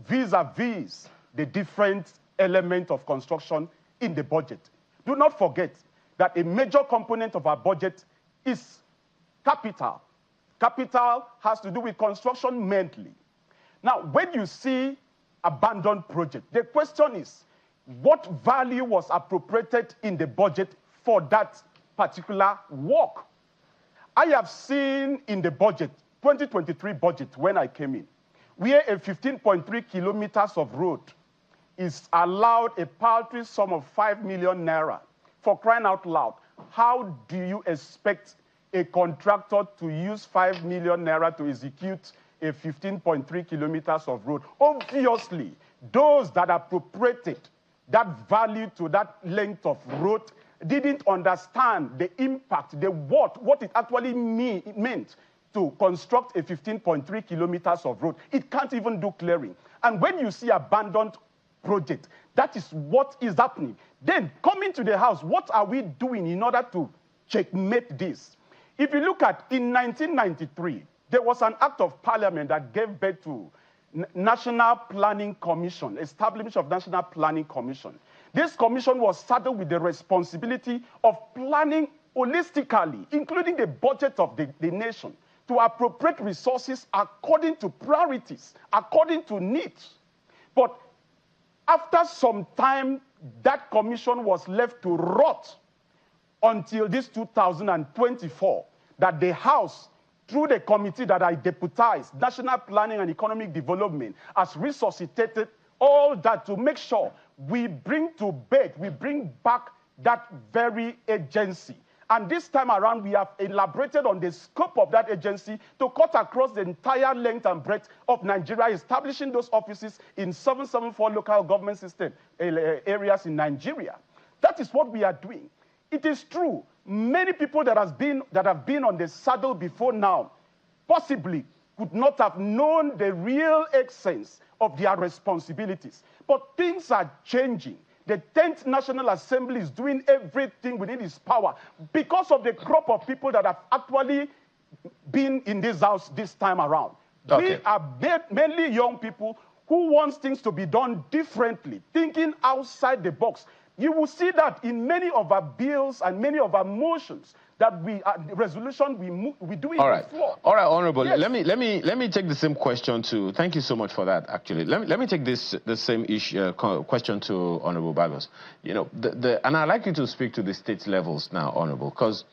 vis-a-vis the different element of construction in the budget? Do not forget that a major component of our budget is capital. Capital has to do with construction mainly. Now, when you see abandoned project, the question is, what value was appropriated in the budget for that particular work? I have seen in the budget, 2023 budget, when I came in, where a 15.3 kilometers of road is allowed a paltry sum of 5 million naira. For crying out loud, how do you expect a contractor to use 5 million naira to execute a 15.3 kilometers of road? Obviously, those that appropriated that value to that length of road didn't understand the impact, what it actually meant to construct a 15.3 kilometers of road. It can't even do clearing. And when you see abandoned project, that is what is happening. Then, coming to the house, what are we doing in order to checkmate this? If you look at, in 1993, there was an act of parliament that gave birth to National Planning Commission, establishment of National Planning Commission. This commission was saddled with the responsibility of planning holistically, including the budget of the nation, to appropriate resources according to priorities, according to needs. But after some time, that commission was left to rot until this 2024, that the House, through the committee that I deputized, National Planning and Economic Development, has resuscitated all that to make sure we bring to bed, we bring back that very agency. And this time around, we have elaborated on the scope of that agency to cut across the entire length and breadth of Nigeria, establishing those offices in 774 local government system areas in Nigeria. That is what we are doing. It is true, many people that have been on the saddle before now possibly could not have known the real essence of their responsibilities. But things are changing. The 10th National Assembly is doing everything within its power because of the crop of people that have actually been in this house this time around. Okay. We are mainly young people who want things to be done differently, thinking outside the box. You will see that in many of our bills and many of our motions that resolution we do in the floor.
All right, Honorable.
Yes.
Let me take the same question to. Thank you so much for that. Actually, let me take the same issue question to Honorable Bagos. You know, and I'd like you to speak to the state levels now, Honorable, because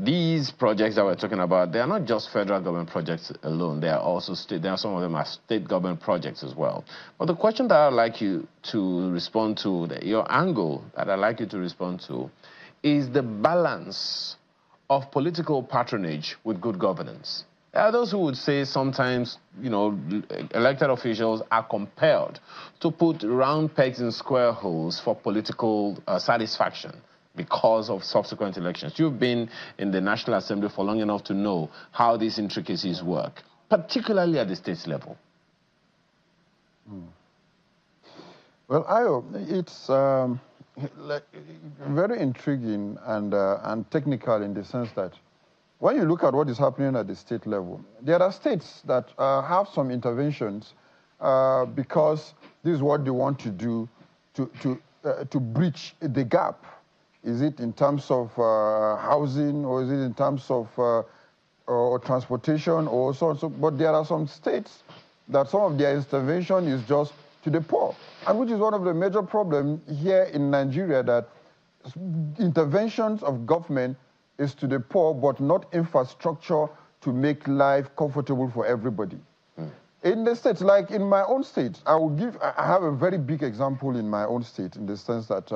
these projects that we're talking about, they are not just federal government projects alone. They are also state. There are some of them are state government projects as well. But the question that I'd like you to respond to, your angle that I'd like you to respond to, is the balance of political patronage with good governance. There are those who would say sometimes, elected officials are compelled to put round pegs in square holes for political satisfaction because of subsequent elections. You've been in the National Assembly for long enough to know how these intricacies work, particularly at the state level.
Well, Ayo, it's very intriguing and technical in the sense that when you look at what is happening at the state level, there are states that have some interventions because this is what they want to do to bridge the gap. Is it in terms of housing, or is it in terms of or transportation, or so on? So, but there are some states that some of their intervention is just to the poor, and which is one of the major problems here in Nigeria, that interventions of government is to the poor, but not infrastructure to make life comfortable for everybody. In the states, like in my own state, I have a very big example in my own state, in the sense that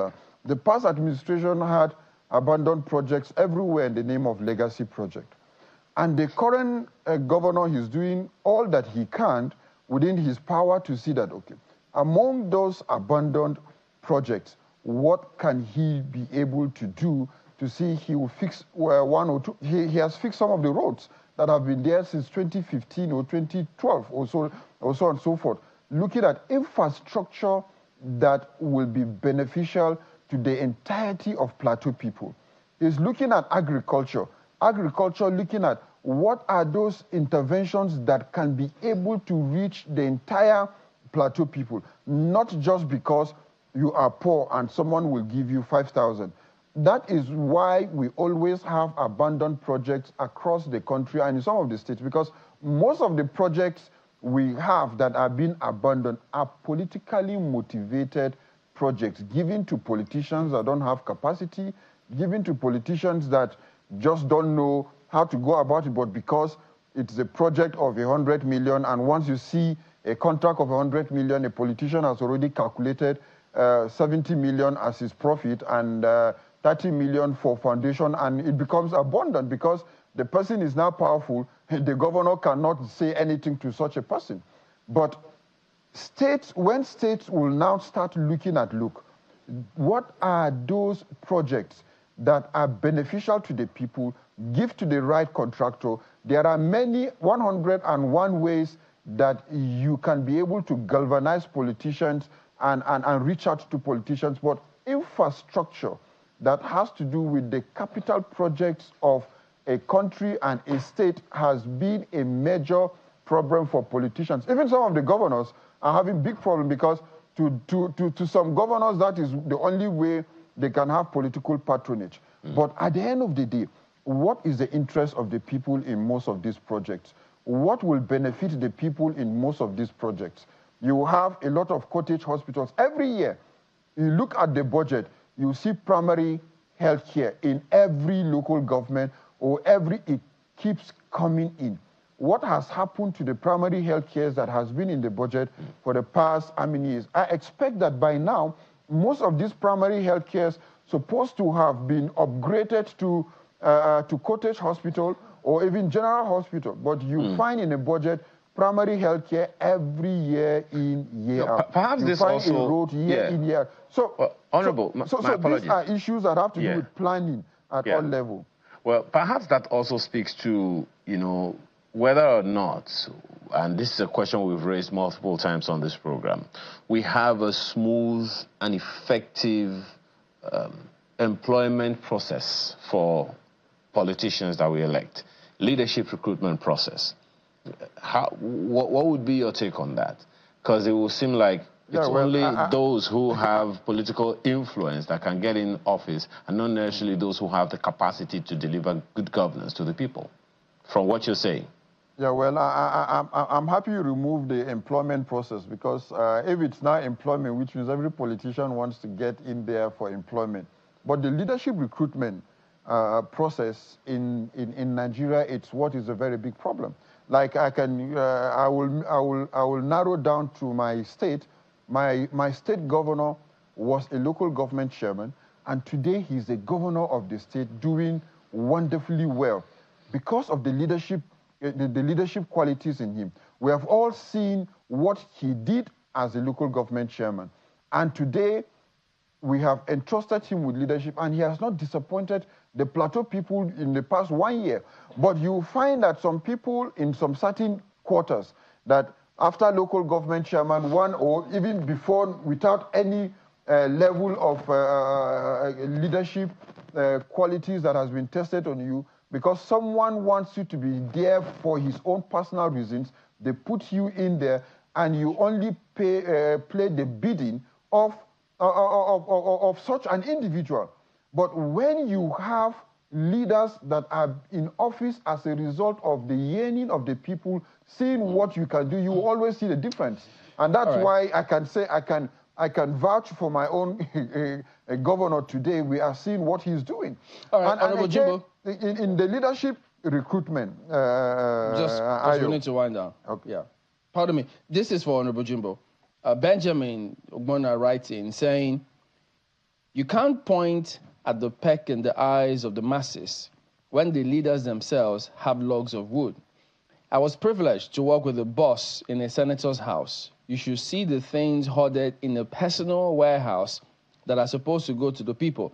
the past administration had abandoned projects everywhere in the name of legacy project. And the current governor is doing all that he can within his power to see that, okay, among those abandoned projects, what can he be able to do to see he will fix one or two. He has fixed some of the roads that have been there since 2015 or 2012 or so and so forth. Looking at infrastructure that will be beneficial to the entirety of Plateau people. He's looking at agriculture. Agriculture, looking at what are those interventions that can be able to reach the entire Plateau people, not just because you are poor and someone will give you 5,000. That is why we always have abandoned projects across the country and in some of the states, because most of the projects we have that are being abandoned are politically motivated projects given to politicians that don't have capacity, given to politicians that just don't know how to go about it, but because it's a project of 100 million, and once you see a contract of 100 million, a politician has already calculated 70 million as his profit and 30 million for foundation, and it becomes abundant because the person is now powerful. The governor cannot say anything to such a person. But when states will now start looking at, look, what are those projects that are beneficial to the people, give to the right contractor. There are many 101 ways that you can be able to galvanize politicians and reach out to politicians, but infrastructure that has to do with the capital projects of a country and a state has been a major problem for politicians. Even some of the governors are having big problems because to some governors, that is the only way they can have political patronage. But at the end of the day, what is the interest of the people in most of these projects? What will benefit the people in most of these projects? You have a lot of cottage hospitals. Every year, you look at the budget, you see primary health care in every local government, or it keeps coming in. What has happened to the primary health care that has been in the budget for the past how many years? I expect that by now, most of these primary health cares supposed to have been upgraded to cottage hospital or even general hospital. But you find in the budget primary health care every year in, year out.
Perhaps
you
this
find
also...
a road year in, year out. So,
Honorable,
so these are issues that have to do with planning at all levels.
Well, perhaps that also speaks to, whether or not, and this is a question we've raised multiple times on this program, we have a smooth and effective employment process for politicians that we elect, leadership recruitment process. What would be your take on that? Because it will seem like it's only those who have political influence that can get in office, and not necessarily those who have the capacity to deliver good governance to the people, from what you're saying.
Yeah, well, I'm happy you remove the employment process, because if it's now employment, which means every politician wants to get in there for employment. But the leadership recruitment process in Nigeria, it's what is a very big problem. Like I will narrow down to my state. My state governor was a local government chairman, and today he's the governor of the state, doing wonderfully well because of the leadership qualities in him. We have all seen what he did as a local government chairman, and today we have entrusted him with leadership, and he has not disappointed the Plateau people in the past 1 year. But you find that some people in some certain quarters, that after local government chairman one, or even before, without any level of leadership qualities that has been tested on you, because someone wants you to be there for his own personal reasons, they put you in there, and you only play the bidding of such an individual. But when you have leaders that are in office as a result of the yearning of the people, seeing what you can do, you always see the difference. And that's why I can say I can vouch for my own governor today. We are seeing what he's doing.
All right,
and again, in the leadership recruitment,
just because we need to wind down.
Okay.
Yeah. Pardon me. This is for Honorable Jimbo. Benjamin Ogbonna writes in saying, you can't point at the peck in the eyes of the masses when the leaders themselves have logs of wood. I was privileged to work with a boss in a senator's house. You should see the things hoarded in a personal warehouse that are supposed to go to the people.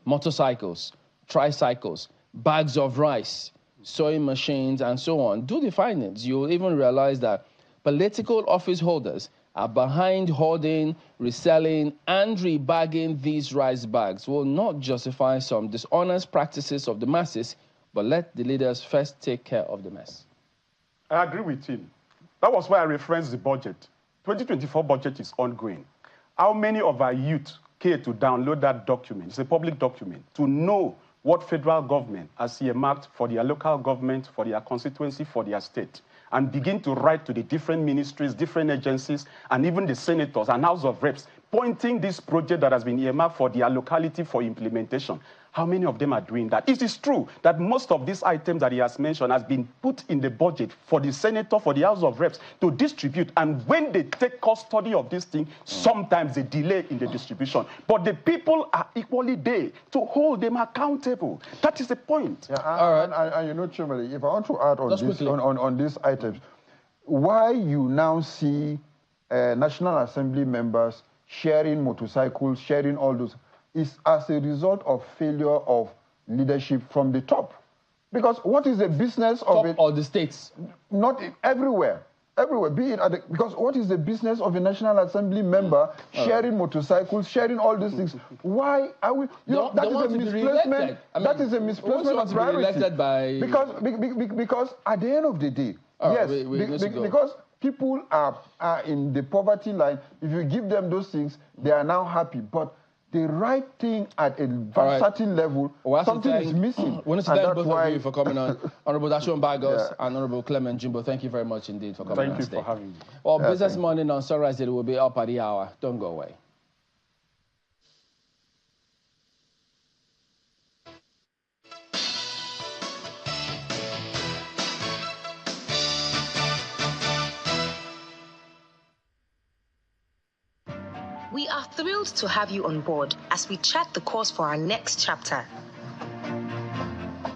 Motorcycles, tricycles, bags of rice, sewing machines, and so on. Do the findings. You'll even realize that political office holders are behind hoarding, reselling, and rebagging these rice bags will not justify some dishonest practices of the masses, but let the leaders first take care of the mess.
I agree with him. That was why I referenced the budget. 2024 budget is ongoing. How many of our youth care to download that document? It's a public document, to know what federal government has earmarked for their local government, for their constituency, for their state, and begin to write to the different ministries, different agencies, and even the senators and House of Reps, pointing this project that has been earmarked for their locality for implementation. How many of them are doing that? It is true that most of these items that he has mentioned has been put in the budget for the senator, for the House of Reps to distribute. And when they take custody of this thing, sometimes they delay in the distribution. But the people are equally there to hold them accountable. That is the point.
Yeah, and you know, Chimali, if I want to add on these items, why you now see National Assembly members sharing motorcycles, sharing all those, is as a result of failure of leadership from the top. Because what is the business of it?
Or the states?
Not everywhere. Everywhere, be it because what is the business of a National Assembly member sharing motorcycles, sharing all these things? Why are we? You know, that is a misplacement. That is a misplacement of priority. Because at the end of the day, because people are in the poverty line. If you give them those things, they are now happy. But the right thing at a certain level, something is missing.
We want to thank both of you for coming on. Honorable Dashon Bagos and Honorable Clement Jimbo, thank you very much indeed for coming on today.
Thank you for having me.
Well, Business Morning on Sunrise Daily will be up at the hour. Don't go away.
We are thrilled to have you on board as we chart the course for our next chapter.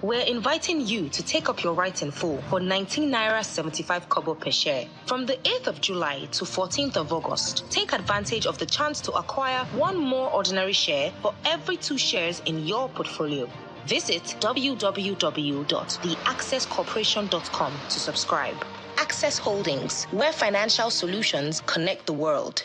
We're inviting you to take up your right in full for 19 Naira 75 kobo per share. From the 8th of July to 14th of August, take advantage of the chance to acquire one more ordinary share for every 2 shares in your portfolio. Visit www.theaccesscorporation.com to subscribe. Access Holdings, where financial solutions connect the world.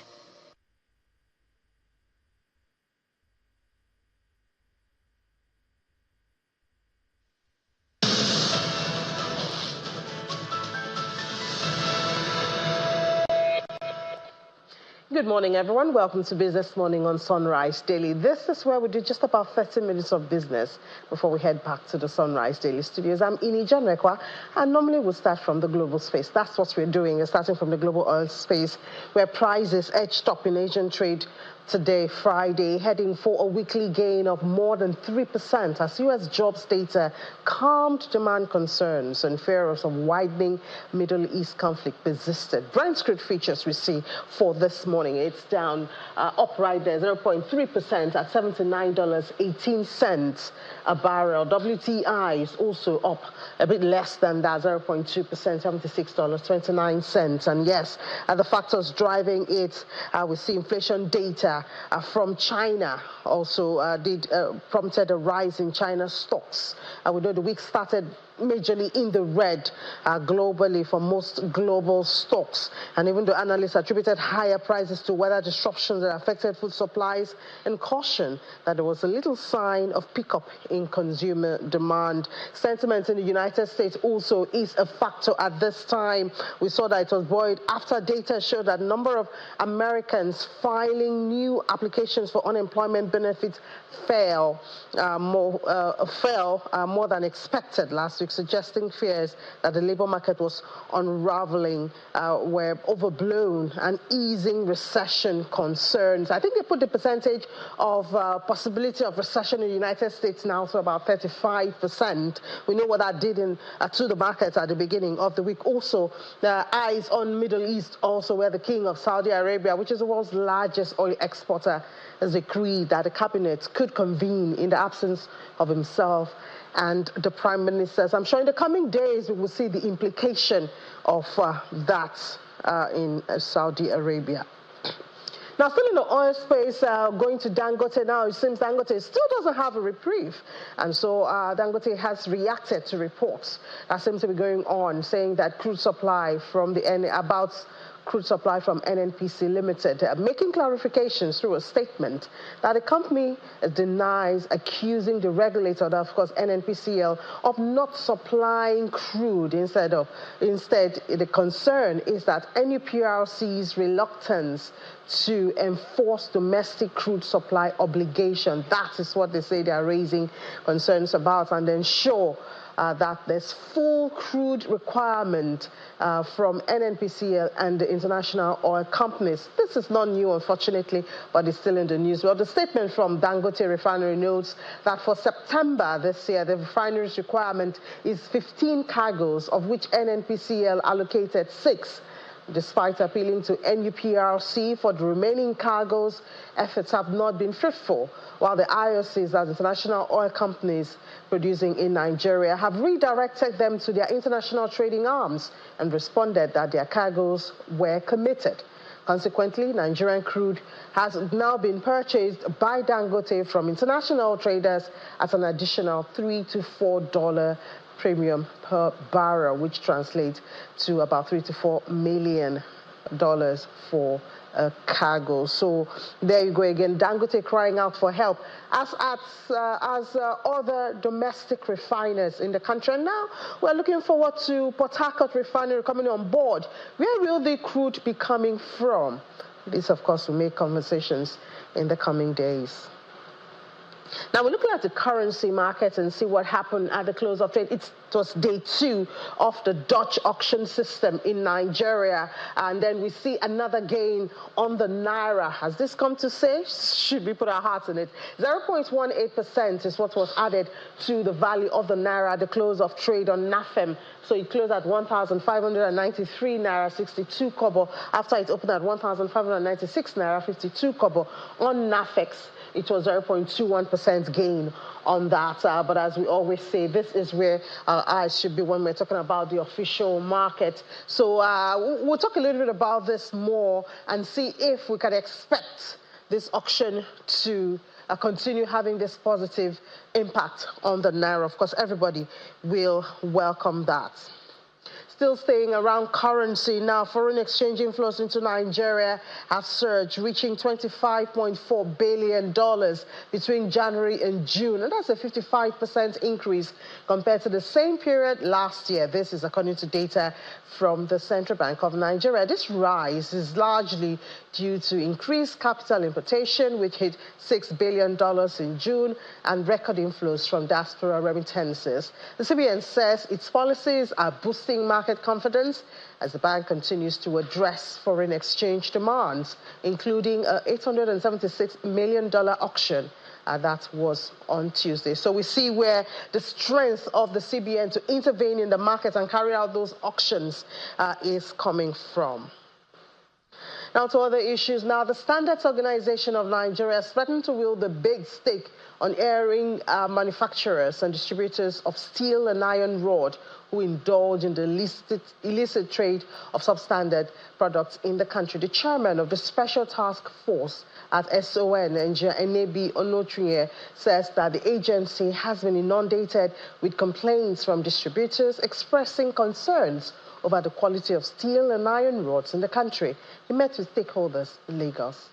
Good morning, everyone. Welcome to Business Morning on Sunrise Daily. This is where we do just about 30 minutes of business before we head back to the Sunrise Daily studios. I'm Ini Janrekwa, and normally we'll start from the global space. That's what we're doing. We're starting from the global oil space, where prices edged up in Asian trade
today, Friday, heading for a weekly gain of more than 3% as U.S. jobs data calmed demand concerns and fear of some widening Middle East conflict persisted. Brent crude futures we see for this morning, it's down up right there, 0.3% at $79.18 a barrel. WTI is also up a bit less than that, 0.2%, $76.29. And yes, the factors driving it, we see inflation data from China also prompted a rise in China's stocks. We know the week started majorly in the red globally for most global stocks. And even though analysts attributed higher prices to weather disruptions that affected food supplies and caution that there was a little sign of pickup in consumer demand. Sentiment in the United States also is a factor at this time. We saw that it was buoyed after data showed that number of Americans filing new applications for unemployment benefits fell more than expected last week, suggesting fears that the labor market was unraveling were overblown and easing recession concerns. I think they put the percentage of possibility of recession in the United States now to about 35%. We know what that did to the market at the beginning of the week. Also, the eyes on Middle East, also where the king of Saudi Arabia, which is the world's largest oil exporter, has agreed that the cabinet could convene in the absence of himself and the prime ministers. I'm sure in the coming days we will see the implication of that in Saudi Arabia. Now, still in the oil space, going to Dangote now, it seems Dangote still doesn't have a reprieve. And so Dangote has reacted to reports that seem to be going on, saying that crude supply from crude supply from NNPC Limited, making clarifications through a statement that the company denies accusing the regulator, of course NNPCL, of not supplying crude. Instead, the concern is that NUPRC's reluctance to enforce domestic crude supply obligation. That is what they say they are raising concerns about, and ensure that there's full crude requirement from NNPCL and the international oil companies. This is not new, unfortunately, but it's still in the news. Well, the statement from Dangote Refinery notes that for September this year, the refinery's requirement is 15 cargoes, of which NNPCL allocated 6. Despite appealing to NUPRC for the remaining cargoes, efforts have not been fruitful, while the IOCs, as international oil companies producing in Nigeria, have redirected them to their international trading arms and responded that their cargoes were committed. Consequently, Nigerian crude has now been purchased by Dangote from international traders at an additional $3 to $4 premium per barrel, which translates to about $3 to $4 million for a cargo. So there you go again, Dangote crying out for help, as other domestic refiners in the country. And now we're looking forward to Port Harcourt Refinery coming on board. Where will the crude be coming from? This, of course, will make conversations in the coming days. Now we're looking at the currency market and see what happened at the close of trade. It was day 2 of the Dutch auction system in Nigeria. And then we see another gain on the Naira. Has this come to stay? Should we put our hearts in it? 0.18% is what was added to the value of the Naira at the close of trade on NAFEM. So it closed at 1,593 Naira 62 kobo after it opened at 1,596 Naira 52 kobo on NAFEX. It was 0.21% gain on that. But as we always say, this is where our eyes should be when we're talking about the official market. So we'll talk a little bit about this more and see if we can expect this auction to continue having this positive impact on the Naira. Of course, everybody will welcome that. Still staying around currency now, foreign exchange inflows into Nigeria have surged, reaching $25.4 billion between January and June. And that's a 55% increase compared to the same period last year. This is according to data from the Central Bank of Nigeria. This rise is largely due to increased capital importation, which hit $6 billion in June, and record inflows from diaspora remittances. The CBN says its policies are boosting market market confidence as the bank continues to address foreign exchange demands, including a $876 million auction. That was on Tuesday. So we see where the strength of the CBN to intervene in the market and carry out those auctions is coming from. Now to other issues. Now, the Standards Organization of Nigeria has threatened to wield a big stake on airing manufacturers and distributors of steel and iron rod who indulge in the illicit trade of substandard products in the country. The chairman of the Special Task Force at SON, Engineer Enebi Onotriye, says that the agency has been inundated with complaints from distributors expressing concerns over the quality of steel and iron rods in the country. He met with stakeholders in Lagos.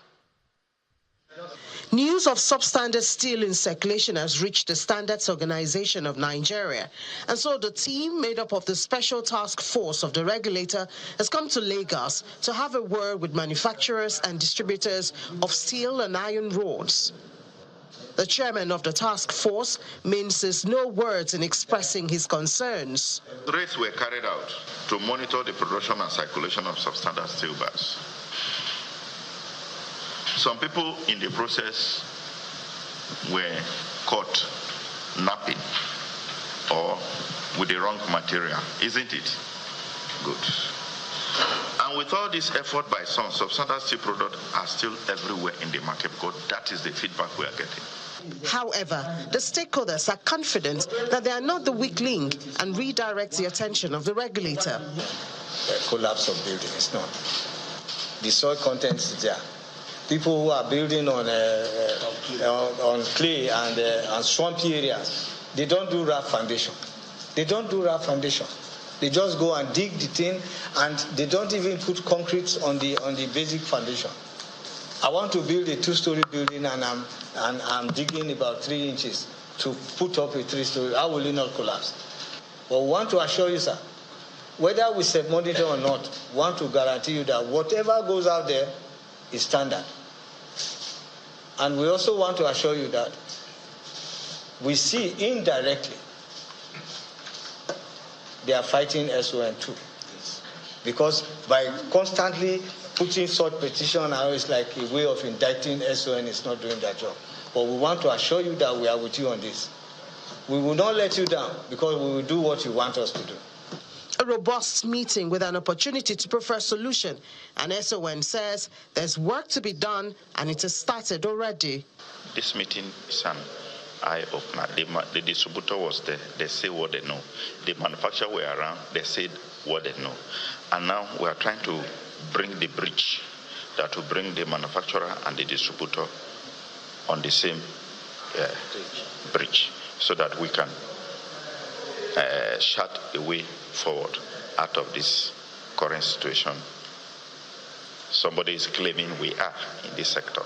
News of substandard steel in circulation has reached the Standards Organization of Nigeria. And so the team made up of the Special Task Force of the regulator has come to Lagos to have a word with manufacturers and distributors of steel and iron rods. The chairman of the task force minces no words in expressing his concerns.
Raids were carried out to monitor the production and circulation of substandard steel bars. Some people in the process were caught napping or with the wrong material, isn't it? Good. And with all this effort by some, substandard steel products are still everywhere in the market because that is the feedback we are getting.
However, the stakeholders are confident that they are not the weak link and redirect the attention of the regulator.
The collapse of buildings, no. The soil content is there. People who are building on clay and swampy areas, they don't do rough foundation. They don't do rough foundation. They just go and dig the thing, and they don't even put concrete on the basic foundation. I want to build a 2-story building, and I'm digging about 3 inches to put up a 3-story. How will it not collapse? But we want to assure you, sir, whether we set monitor or not, we want to guarantee you that whatever goes out there is standard. And we also want to assure you that we see indirectly they are fighting SON too. Because by constantly putting such petition out, it's like a way of indicting SON is not doing their job. But we want to assure you that we are with you on this. We will not let you down because we will do what you want us to do.
A robust meeting with an opportunity to prefer solution. And SON says there's work to be done and it has started already.
This meeting is an eye-opener. The distributor was there. They say what they know. The manufacturer were around. They said what they know. And now we are trying to bring the bridge that will bring the manufacturer and the distributor on the same bridge so that we can chart a way forward out of this current situation. Somebody is claiming we are in this sector.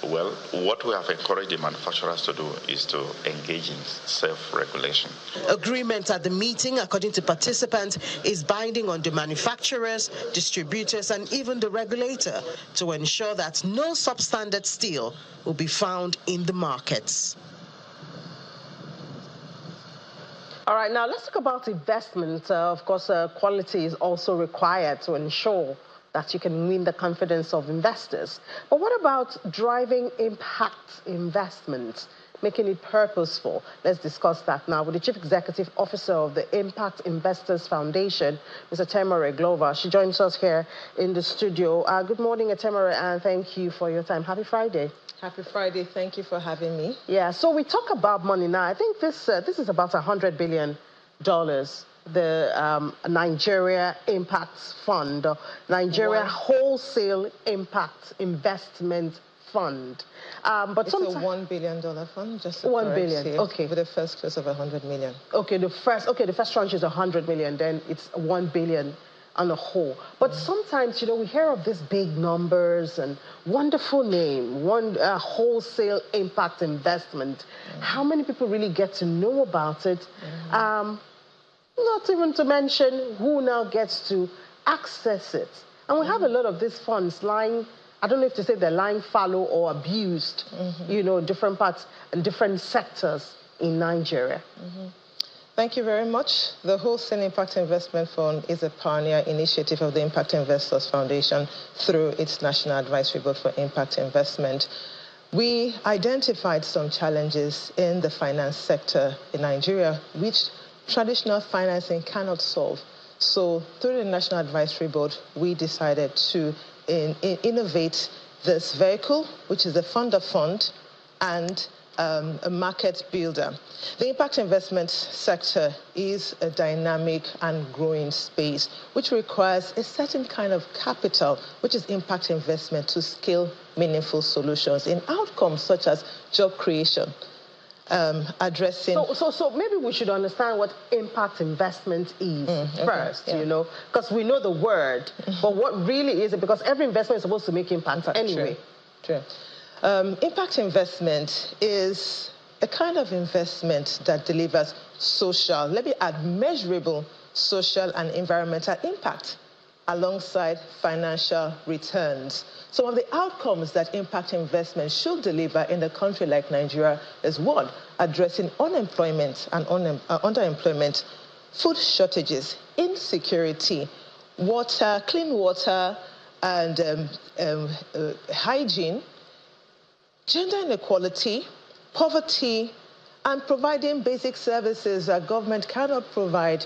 Well, what we have encouraged the manufacturers to do is to engage in self-regulation.
Agreement at the meeting, according to participants, is binding on the manufacturers, distributors, and even the regulator to ensure that no substandard steel will be found in the markets. All right, now let's talk about investment. Of course, quality is also required to ensure that you can win the confidence of investors. But what about driving impact investment, making it purposeful? Let's discuss that now with the Chief Executive Officer of the Impact Investors Foundation, Mr. Temore Glover. She joins us here in the studio. Good morning, Temore, and thank you for your time. Happy Friday.
Happy Friday. Thank you for having me.
Yeah, so we talk about money now. I think this is about $100 billion. The Nigeria Impact Fund, Nigeria Wholesale Impact Investment Fund.
But it's a $1 billion fund, just
$1 billion.
Here,
okay.
With the first close of 100 million.
Okay, the first tranche is 100 million, then it's 1 billion on a whole. But sometimes, you know, we hear of these big numbers and wonderful name, wholesale impact investment. How many people really get to know about it? Not even to mention who now gets to access it. And we have a lot of these funds lying, I don't know if to say they're lying fallow or abused, you know, different parts and different sectors in Nigeria.
Thank you very much. The Wholesale Impact Investment Fund is a pioneer initiative of the Impact Investors Foundation through its National Advisory Board for Impact Investment. We identified some challenges in the finance sector in Nigeria, which traditional financing cannot solve. So through the National Advisory Board, we decided to innovate this vehicle, which is a fund of fund and a market builder. The impact investment sector is a dynamic and growing space, which requires a certain kind of capital, which is impact investment, to scale meaningful solutions in outcomes such as job creation, addressing...
So maybe we should understand what impact investment is first, you know, because we know the word, but what really is it? Because every investment is supposed to make impact anyway.
True. Impact investment is a kind of investment that delivers social, let me add measurable social and environmental impact alongside financial returns. Some of the outcomes that impact investment should deliver in a country like Nigeria is one, addressing unemployment and underemployment, food shortages, insecurity, water, clean water, and hygiene, gender inequality, poverty, and providing basic services that government cannot provide,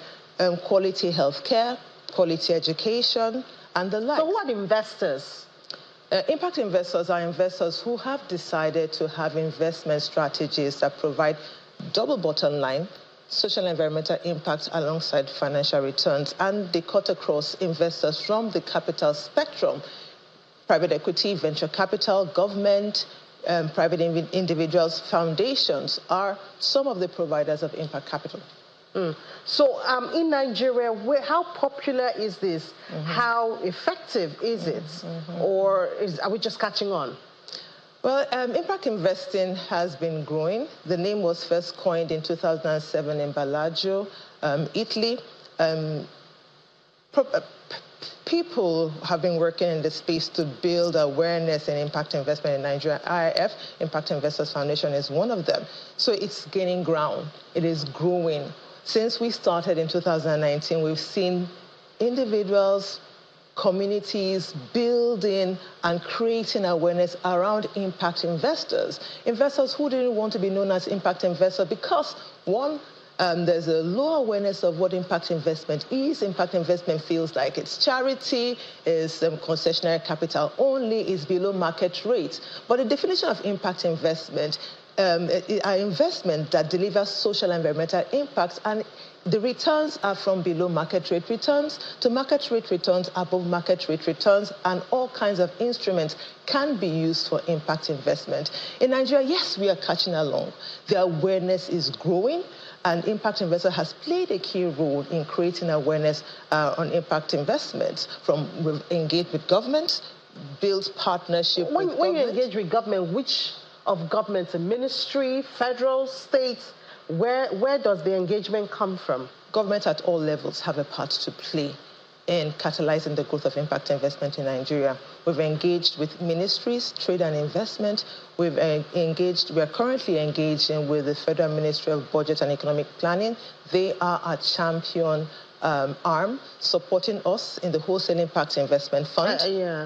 quality health care, quality education, and the like.
So what investors?
Impact investors are investors who have decided to have investment strategies that provide double bottom line, social and environmental impact alongside financial returns, and they cut across investors from the capital spectrum: private equity, venture capital, government, private individuals, foundations are some of the providers of impact capital.
So in Nigeria, how popular is this? How effective is it? Or are we just catching on?
Well, impact investing has been growing. The name was first coined in 2007 in Bellagio, Italy. People have been working in this space to build awareness in impact investment in Nigeria. IIF, Impact Investors Foundation, is one of them. So it's gaining ground. It is growing. Since we started in 2019, we've seen individuals, communities building and creating awareness around impact investors. Investors who didn't want to be known as impact investors because, one, there's a low awareness of what impact investment is. Impact investment feels like it's charity, is concessionary capital only, is below market rates. But the definition of impact investment, an investment that delivers social and environmental impacts, and the returns are from below market rate returns to market rate returns, above market rate returns, and all kinds of instruments can be used for impact investment. In Nigeria, yes, we are catching along. The awareness is growing, and impact investor has played a key role in creating awareness on impact investments. We've engaged with governments, built partnership with government.
When you engage with government, which of governments, a ministry, federal, state, where does the engagement come from?
Government at all levels have a part to play in catalyzing the growth of impact investment in Nigeria. We've engaged with ministries, trade and investment. We are currently engaging with the Federal Ministry of Budget and Economic Planning. They are our champion arm supporting us in the Wholesale Impact Investment Fund.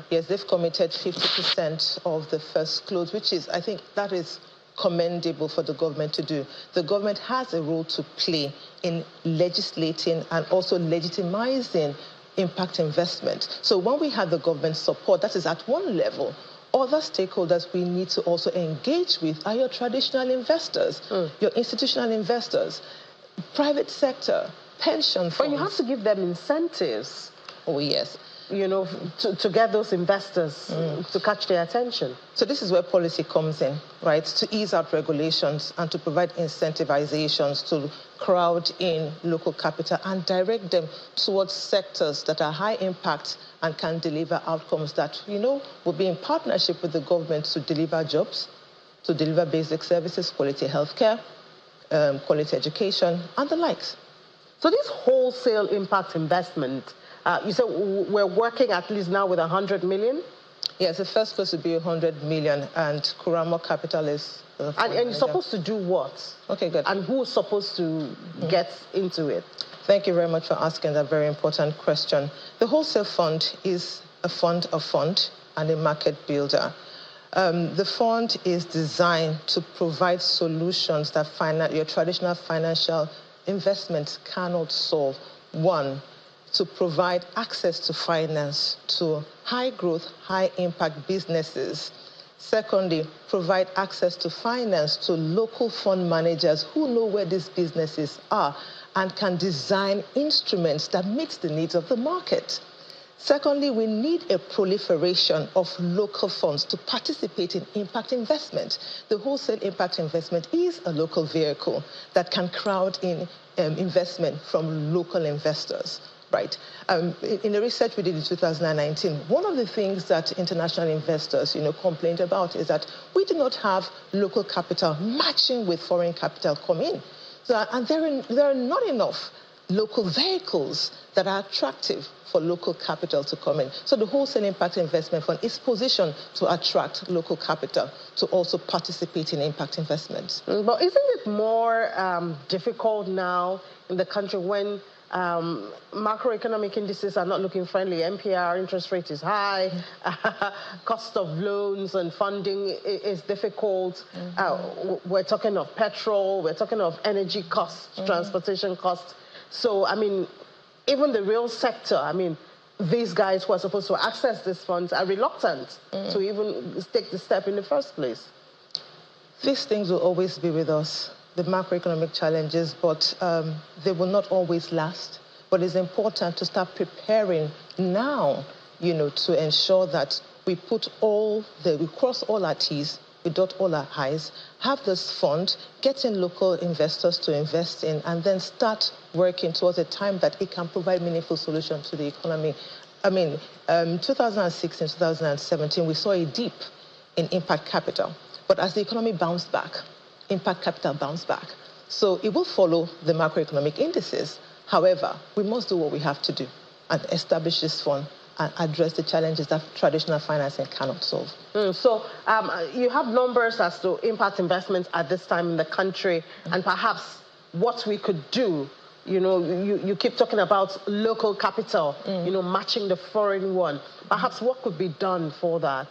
Yes, they've committed 50% of the first close, which is, I think, that is commendable for the government to do. The government has a role to play in legislating and also legitimizing impact investment. So when we have the government support, that is at one level. Other stakeholders we need to also engage with are your traditional investors, your institutional investors, private sector, pension funds.
But you have to give them incentives.
Oh, yes.
You know, to get those investors to catch their attention.
So this is where policy comes in, right? To ease out regulations and to provide incentivizations to crowd in local capital and direct them towards sectors that are high impact and can deliver outcomes that, you know, will be in partnership with the government to deliver jobs, to deliver basic services, quality healthcare, quality education, and the likes.
So this wholesale impact investment, you said we're working at least now with 100 million?
Yes, the first close to be 100 million, and Kuramo Capital is
And you're supposed to do what?
Okay, good.
And who's supposed to get into it?
Thank you very much for asking that very important question. The wholesale fund is a fund and a market builder. The fund is designed to provide solutions that your traditional financial investments cannot solve. One, to provide access to finance to high growth, high impact businesses. Secondly, provide access to finance to local fund managers who know where these businesses are and can design instruments that meet the needs of the market. Secondly, we need a proliferation of local funds to participate in impact investment. The wholesale impact investment is a local vehicle that can crowd in investment from local investors. Right. In the research we did in 2019, one of the things that international investors, complained about is that we do not have local capital matching with foreign capital come in. So, and there are not enough local vehicles that are attractive for local capital to come in. So the Wholesale Impact Investment Fund is positioned to attract local capital to also participate in impact investments.
But isn't it more difficult now in the country when macroeconomic indices are not looking friendly? MPR interest rate is high, cost of loans and funding is difficult. We're talking of petrol, we're talking of energy costs, transportation costs. So, I mean, even the real sector, I mean, these guys who are supposed to access these funds are reluctant to even take the step in the first place.
These things will always be with us, the macroeconomic challenges, but they will not always last. But it's important to start preparing now, to ensure that we cross all our T's, we dot all our I's, have this fund, get in local investors to invest in, and then start working towards a time that it can provide meaningful solutions to the economy. I mean, 2006 and 2017, we saw a dip in impact capital. But as the economy bounced back, impact capital bounced back. So it will follow the macroeconomic indices. However, we must do what we have to do and establish this fund and address the challenges that traditional financing cannot solve.
So you have numbers as to impact investments at this time in the country and perhaps what we could do. You keep talking about local capital, matching the foreign one. Perhaps what could be done for that?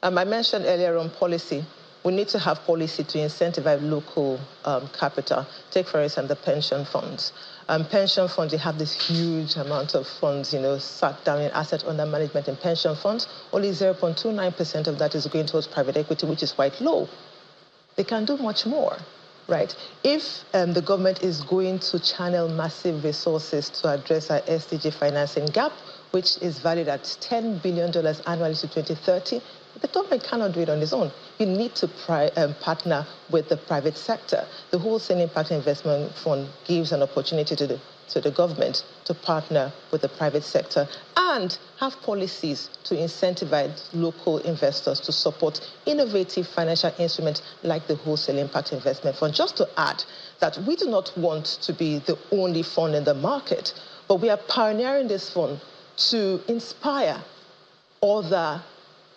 I mentioned earlier on policy. We need to have policy to incentivize local capital. Take, for instance, the pension funds. Pension funds, they have this huge amount of funds, sat down in asset under management in pension funds. Only 0.29% of that is going towards private equity, which is quite low. They can do much more, right? If the government is going to channel massive resources to address our SDG financing gap, which is valued at $10 billion annually to 2030, the government cannot do it on its own. You need to partner with the private sector. The Wholesale Impact Investment Fund gives an opportunity to the government to partner with the private sector and have policies to incentivize local investors to support innovative financial instruments like the Wholesale Impact Investment Fund. Just to add that we do not want to be the only fund in the market, but we are pioneering this fund to inspire other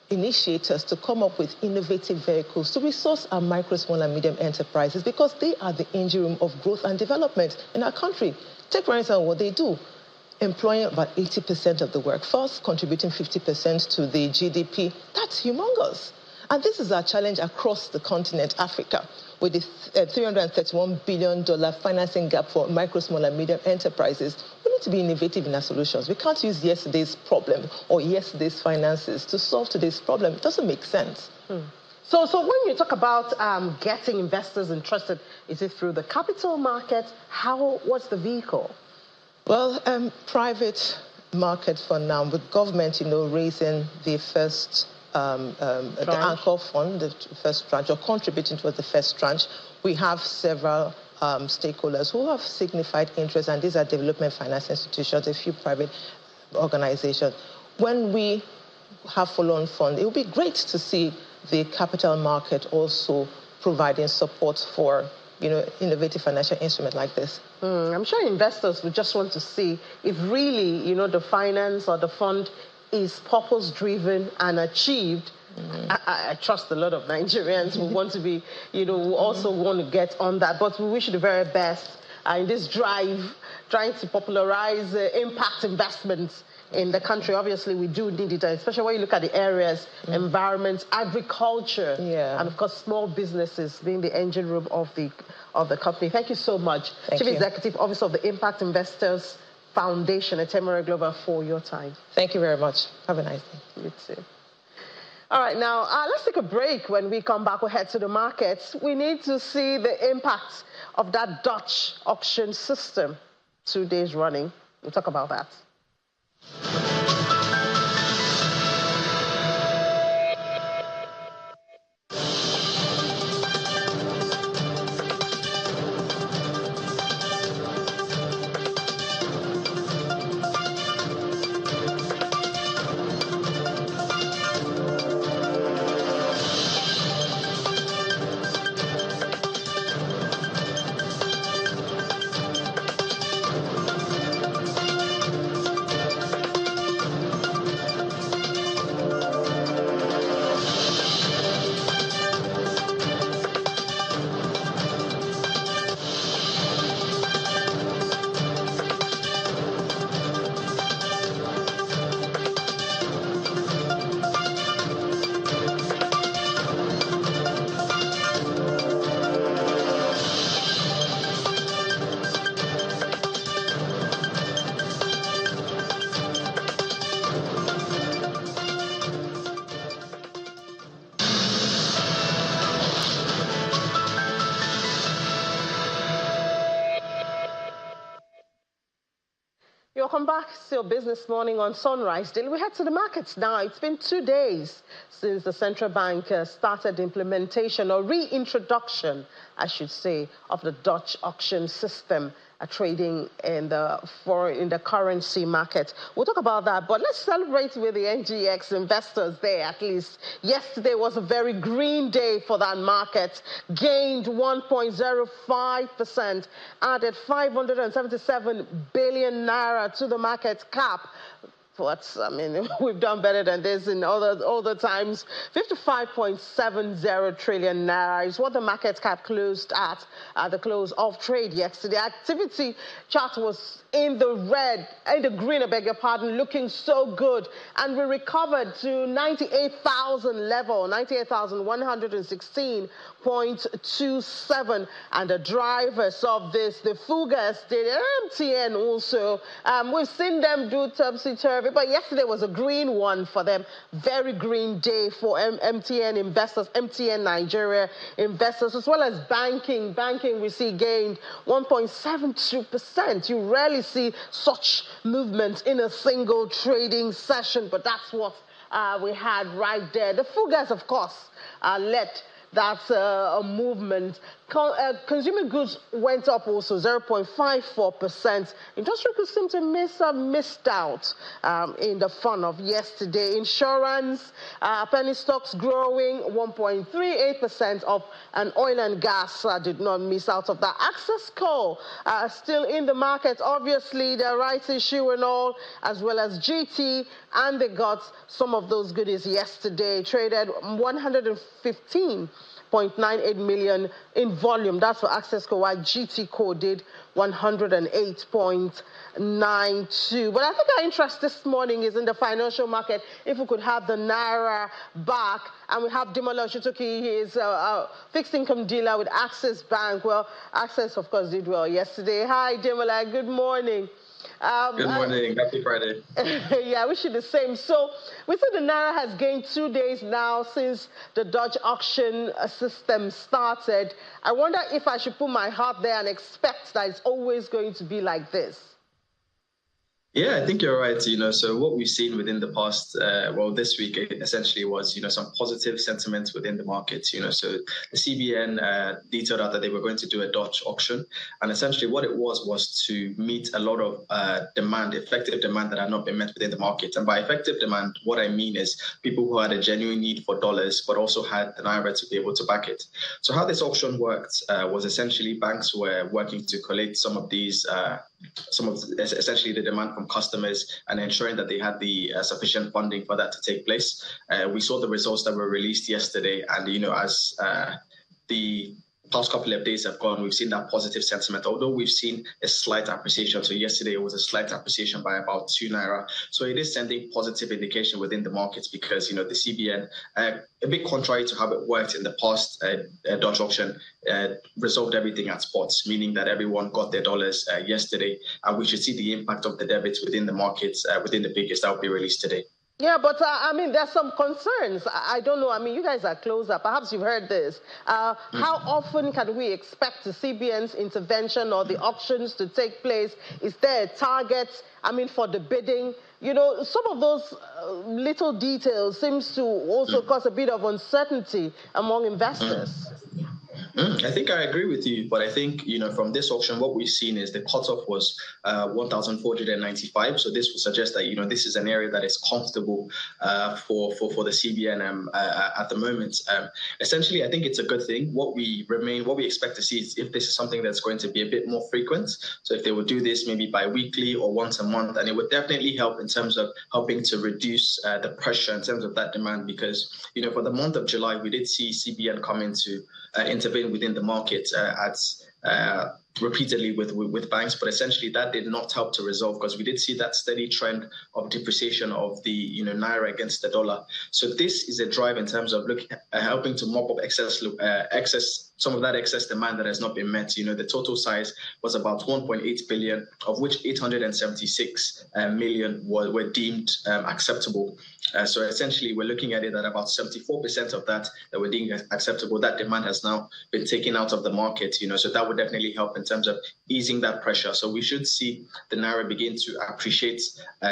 initiators to come up with innovative vehicles to resource our micro, small, and medium enterprises because they are the engine room of growth and development in our country. Take, for instance, what they do. Employing about 80% of the workforce, contributing 50% to the GDP. That's humongous. And this is our challenge across the continent, Africa, with the $331 billion financing gap for micro, small, and medium enterprises. We need to be innovative in our solutions. We can't use yesterday's problem or yesterday's finances to solve today's problem. It doesn't make sense.
So when you talk about getting investors interested, is it through the capital market? What's the vehicle?
Well, private market for now, with government, raising the first the anchor fund, the first tranche, or contributing towards the first tranche. We have several stakeholders who have signified interest, and these are development finance institutions, a few private organizations. When we have follow-on funds, it would be great to see the capital market also providing support for innovative financial instrument like this.
I'm sure investors would just want to see if really, the finance or the fund is purpose-driven and achieved I trust a lot of Nigerians who want to be, who also want to get on that. But we wish you the very best in this drive, trying to popularize impact investments in the country. Obviously, we do need it, especially when you look at the areas, environment, agriculture, and of course, small businesses being the engine room of the company. Thank you so much, Chief Executive Officer of the Impact Investors Foundation at Temere Global, for your time.
Thank you very much. Have a nice day.
You too. All right, now let's take a break. When we come back, we'll head to the markets. We need to see the impact of that Dutch auction system, 2 days running. We'll talk about that. Welcome back to your Business Morning on Sunrise Daily. We head to the markets now. It's been 2 days since the central bank started the implementation or reintroduction, I should say, of the Dutch auction system trading in the currency market. We'll talk about that, but let's celebrate with the NGX investors there at least. Yesterday was a very green day for that market. Gained 1.05%, added 577 billion naira to the market cap. We've done better than this in other times. 55.70 trillion naira is what the market cap closed at the close of trade yesterday. Activity chart was in the green, I beg your pardon, looking so good. And we recovered to 98,000 level, 98,116.27. And the drivers of this, the Fugas did, MTN also. We've seen them do topsy-turvy, but yesterday was a green one for them. Very green day for MTN investors, MTN Nigeria investors, as well as banking. Banking we see gained 1.72%. You rarely see such movement in a single trading session, but that's what we had right there. The Fugas, of course, led that movement. Consumer goods went up also 0.54%. Industrial goods seem to have missed out in the fun of yesterday. Insurance, penny stocks growing 1.38% of, and oil and gas did not miss out of that. Access Coal still in the market. Obviously, the rights issue and all, as well as GT, and they got some of those goodies yesterday. Traded 115.98 million in volume. That's for Access Co, while GT Co did 108.92. But I think our interest this morning is in the financial market. If we could have the Naira back, and we have Dimola Oshutoki, he is a fixed income dealer with Access Bank. Well, Access, of course, did well yesterday. Hi, Dimola, good morning.
Good morning. Happy Friday.
Yeah, I wish you the same. So we see the Naira has gained 2 days now since the Dutch auction system started. I wonder if I should put my heart there and expect that it's always going to be like this.
Yeah, I think you're right. So what we've seen within the past, this week essentially was, some positive sentiments within the market. So the CBN detailed out that they were going to do a Dutch auction, and essentially what it was to meet a lot of demand, effective demand that had not been met within the market. And by effective demand, what I mean is people who had a genuine need for dollars, but also had the Naira to be able to back it. So how this auction worked was essentially banks were working to collect some of these essentially the demand from customers and ensuring that they had the sufficient funding for that to take place. We saw the results that were released yesterday, and as the past couple of days have gone, we've seen that positive sentiment, although we've seen a slight appreciation. So yesterday it was a slight appreciation by about 2 naira. So it is sending positive indication within the markets because, the CBN, a bit contrary to how it worked in the past Dutch auction, resolved everything at spots, meaning that everyone got their dollars yesterday. And we should see the impact of the debits within the markets, within the figures that will be released today.
Yeah, but there's some concerns. I don't know. You guys are closer. Perhaps you've heard this. How often can we expect the CBN's intervention or the auctions to take place? Is there a target, for the bidding? Some of those little details seems to also cause a bit of uncertainty among investors.
I think I agree with you, but I think, from this auction, what we've seen is the cutoff was 1,495. So this would suggest that, this is an area that is comfortable for the CBN at the moment. Essentially, I think it's a good thing. What we expect to see is if this is something that's going to be a bit more frequent. So if they would do this maybe bi-weekly or once a month, and it would definitely help in terms of helping to reduce the pressure in terms of that demand, because, for the month of July, we did see CBN come in to intervene within the market repeatedly with banks, but essentially that did not help to resolve because we did see that steady trend of depreciation of the naira against the dollar. So this is a drive in terms of helping to mop up some of that excess demand that has not been met. The total size was about 1.8 billion, of which 876 million were deemed acceptable. So essentially, we're looking at it at about 74% of that were deemed acceptable. That demand has now been taken out of the market, so that would definitely help in terms of easing that pressure. So we should see the naira begin to appreciate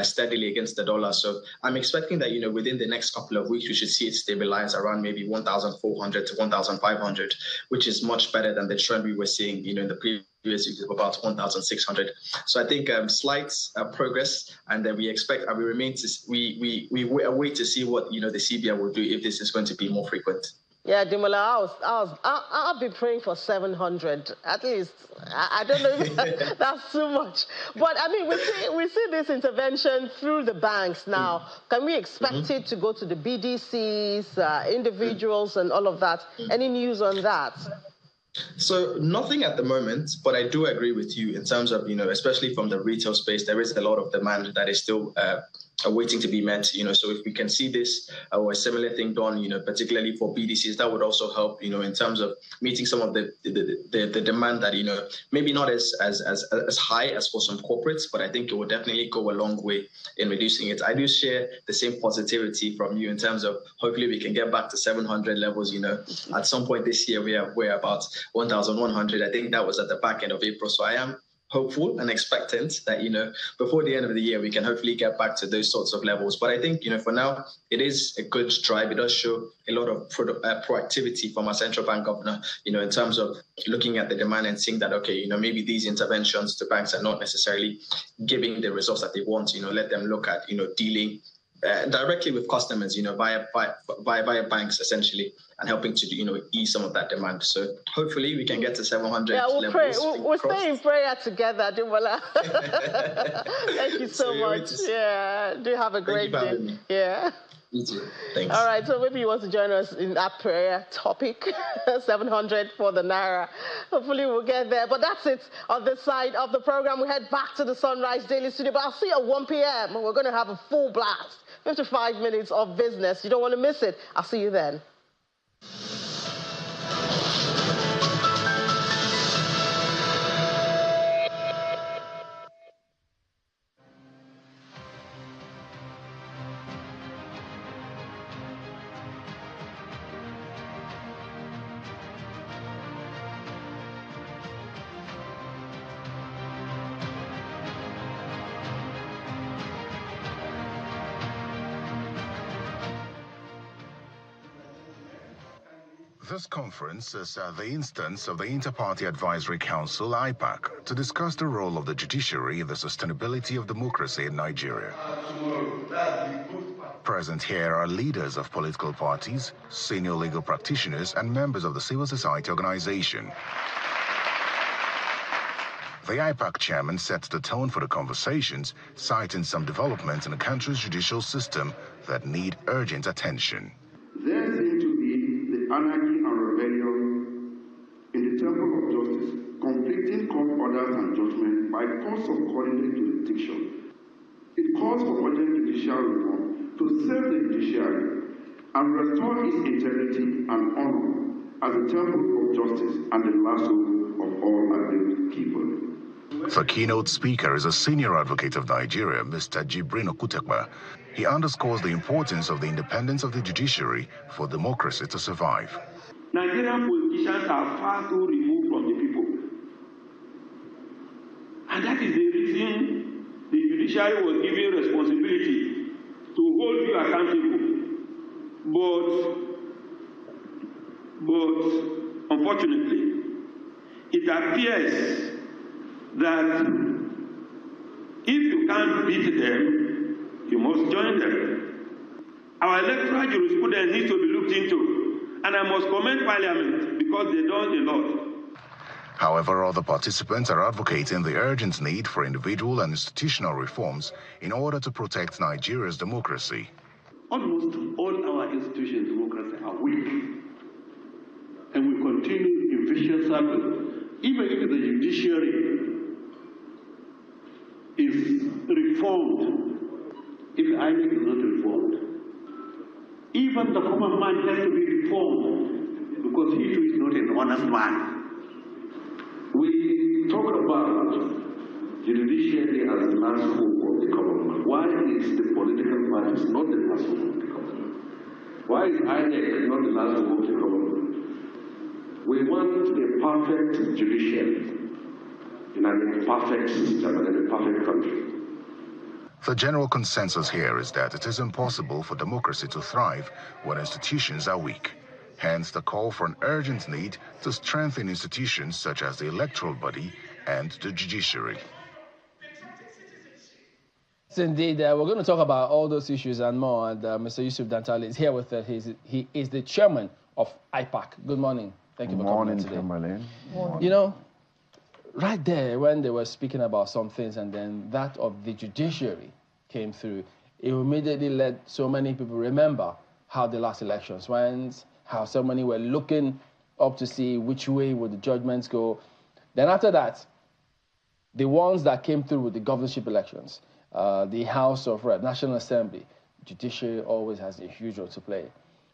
steadily against the dollar. So I'm expecting that, within the next couple of weeks, we should see it stabilize around maybe 1,400 to 1,500, which is much better than the trend we were seeing, in the previous weeks of about 1,600. So I think slight progress, and then we expect, and we wait to see what, the CBN will do if this is going to be more frequent.
Yeah, Dimola, I'll be praying for 700 at least. I don't know if that's too much, but we see this intervention through the banks now. Can we expect it to go to the BDCs, individuals, and all of that? Any news on that?
So nothing at the moment, but I do agree with you in terms of, especially from the retail space, there is a lot of demand that is still waiting to be met, so if we can see this or a similar thing done, particularly for BDCs, that would also help, in terms of meeting some of the demand that, maybe not as high as for some corporates, but I think it will definitely go a long way in reducing it. I do share the same positivity from you in terms of hopefully we can get back to 700 levels, at some point this year we're about 1,100. I think that was at the back end of April. So I am hopeful and expectant that, before the end of the year, we can hopefully get back to those sorts of levels. But I think, for now, it is a good drive. It does show a lot of proactivity from our central bank governor, in terms of looking at the demand and seeing that, okay, maybe these interventions to banks are not necessarily giving the results that they want. Let them look at, dealing directly with customers, via banks, essentially, and helping to, ease some of that demand. So hopefully we can get to 700
we'll
levels.
Pray. We'll stay in prayer together, Dimola. Thank you so much. Yeah, do have a great day. Yeah.
You too. Thanks.
All right, so maybe you want to join us in that prayer topic, 700 for the naira. Hopefully we'll get there. But that's it on this side of the program. We head back to the Sunrise Daily Studio, but I'll see you at 1 p.m. We're going to have a full blast, 55 minutes of business. You don't want to miss it. I'll see you then.
This conference is the instance of the Inter-Party Advisory Council, IPAC, to discuss the role of the judiciary in the sustainability of democracy in Nigeria. Present here are leaders of political parties, senior legal practitioners, and members of the civil society organization. The IPAC chairman set the tone for the conversations, citing some developments in the country's judicial system that need urgent attention.
There seemed to be the anarchy and rebellion in the temple of justice, conflicting court orders and judgment by courts of coordinate jurisdiction. It calls for urgent judicial reform to save the judiciary and restore its integrity and honor as a temple of justice and the last hope of all aggrieved people.
The keynote speaker is a senior advocate of Nigeria, Mr. Jibrin Okutekba. He underscores the importance of the independence of the judiciary for democracy to survive.
Nigerian politicians are far too removed from the people. And that is the reason the judiciary was given responsibility to hold you accountable. But unfortunately, it appears that if you can't beat them, you must join them. Our electoral jurisprudence needs to be looked into, and I must commend Parliament because they done a lot.
However, other participants are advocating the urgent need for individual and institutional reforms in order to protect Nigeria's democracy.
Almost all our institutions of democracy are weak, and we continue in vicious circles. Even if the judiciary is reformed, if INEC is not reformed, even the common man has to be reformed because he too is not an honest man. We talk about the judiciary as the last hope of the common man. Why is the political parties not the last hope of the common man? Why is INEC not the last hope of the common man? We want a perfect judiciary in an imperfect system and in a perfect country.
The general consensus here is that it is impossible for democracy to thrive when institutions are weak. Hence the call for an urgent need to strengthen institutions such as the electoral body and the judiciary.
Yes, indeed, we're going to talk about all those issues and more. And Mr. Yusuf Dantale is here with us. He is the chairman of IPAC. Good morning. Thank you for coming today.
Good morning.
You know, right there when they were speaking about some things and then that of the judiciary came through, it immediately let so many people remember how the last elections went, how so many were looking up to see which way would the judgments go. Then after that, the ones that came through with the governorship elections, the House of Reps, National Assembly, judiciary always has a huge role to play.